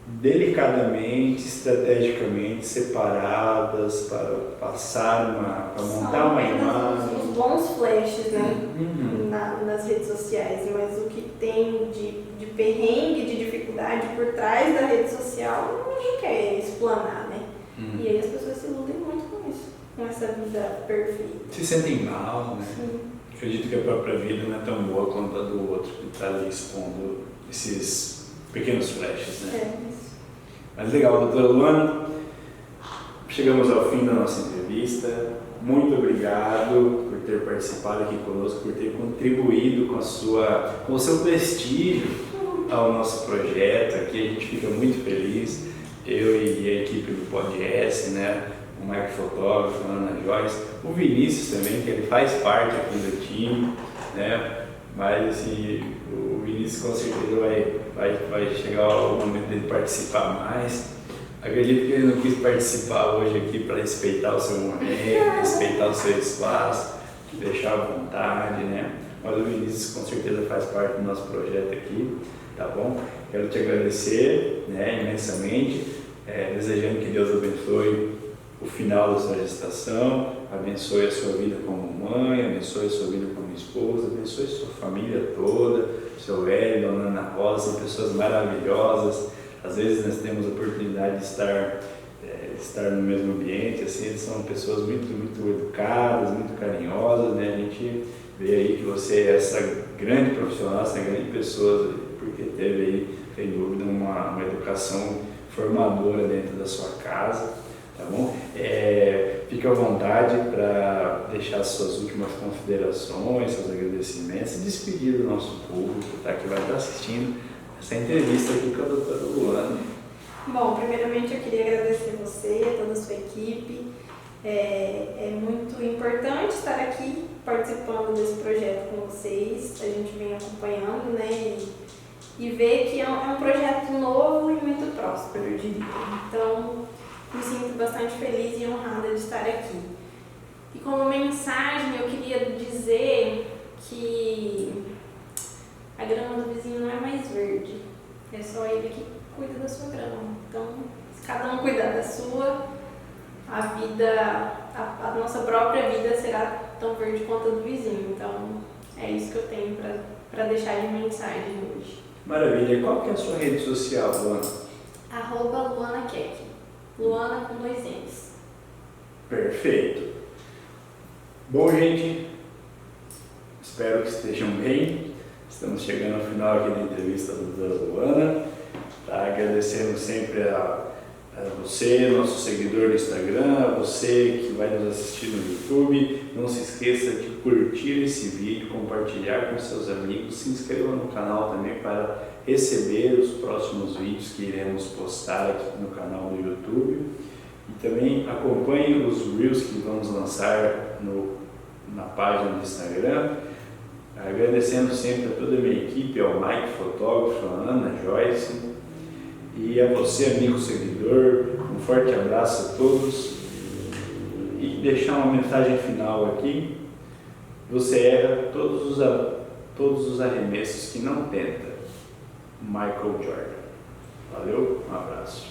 delicadamente, estrategicamente separadas para passar para montar uma imagem. Os bons flashes, né? Uhum. Nas redes sociais, mas o que tem de perrengue, de dificuldade por trás da rede social, não quer explanar, né? E aí as pessoas se iludem muito com isso, com essa vida perfeita. Se sentem mal, né? Sim. Acredito que a própria vida não é tão boa quanto a do outro que está ali expondo esses pequenos flashes, né? Isso. Mas legal, doutora Luana, chegamos ao fim da nossa entrevista. Muito obrigado por ter participado aqui conosco, por ter contribuído com o seu prestígio ao nosso projeto. Aqui a gente fica muito feliz, eu e a equipe do Podcast, né? O Mike Fotógrafo, a Ana Joyce, o Vinícius também, que ele faz parte aqui do time, né? Mas assim, o Vinícius com certeza vai chegar o momento dele participar mais. Acredito que ele não quis participar hoje aqui para respeitar o seu momento, respeitar o seu espaço, deixar à vontade, né? Mas o Vinícius com certeza faz parte do nosso projeto aqui, tá bom? Quero te agradecer, né, imensamente, desejando que Deus abençoe o final da sua gestação, abençoe a sua vida como mãe, abençoe a sua vida como esposa, abençoe a sua família toda, seu Hélio, Dona Ana Rosa, são pessoas maravilhosas. Às vezes nós temos a oportunidade de estar no mesmo ambiente, assim, eles são pessoas muito, muito educadas, muito carinhosas, né? A gente vê aí que você é essa grande profissional, essa grande pessoa, porque teve aí, sem dúvida, uma educação formadora dentro da sua casa, tá bom? Fique à vontade para deixar as suas últimas considerações, seus agradecimentos e despedir do nosso público, tá? Que vai estar assistindo essa entrevista aqui com a doutora Luana. Bom, primeiramente eu queria agradecer você, a toda a sua equipe. É muito importante estar aqui participando desse projeto com vocês. A gente vem acompanhando, né? E ver que é um projeto novo e muito próspero, eu diria. Então, me sinto bastante feliz e honrada de estar aqui. E como mensagem, eu queria dizer que a grama do vizinho não é mais verde, é só ele que cuida da sua grama. Então, se cada um cuidar da sua, a nossa própria vida será tão verde quanto a do vizinho. Então, é isso que eu tenho para deixar de mensagem hoje. Maravilha. Qual que é a sua rede social, Luana? @LuanaKek. Luana com 2 N's. Perfeito. Bom, gente, espero que estejam bem. Estamos chegando ao final aqui da entrevista da doutora Luana. Tá? Agradecendo sempre a você, nosso seguidor do Instagram, a você que vai nos assistir no YouTube. Não se esqueça de curtir esse vídeo, compartilhar com seus amigos, se inscreva no canal também para receber os próximos vídeos que iremos postar aqui no canal do YouTube. E também acompanhe os Reels que vamos lançar na página do Instagram. Agradecendo sempre a toda a minha equipe, ao Mike Fotógrafo, a Ana Joyce e a você, amigo seguidor. Um forte abraço a todos e deixar uma mensagem final aqui. Você erra todos os arremessos que não tenta. Michael Jordan. Valeu, um abraço.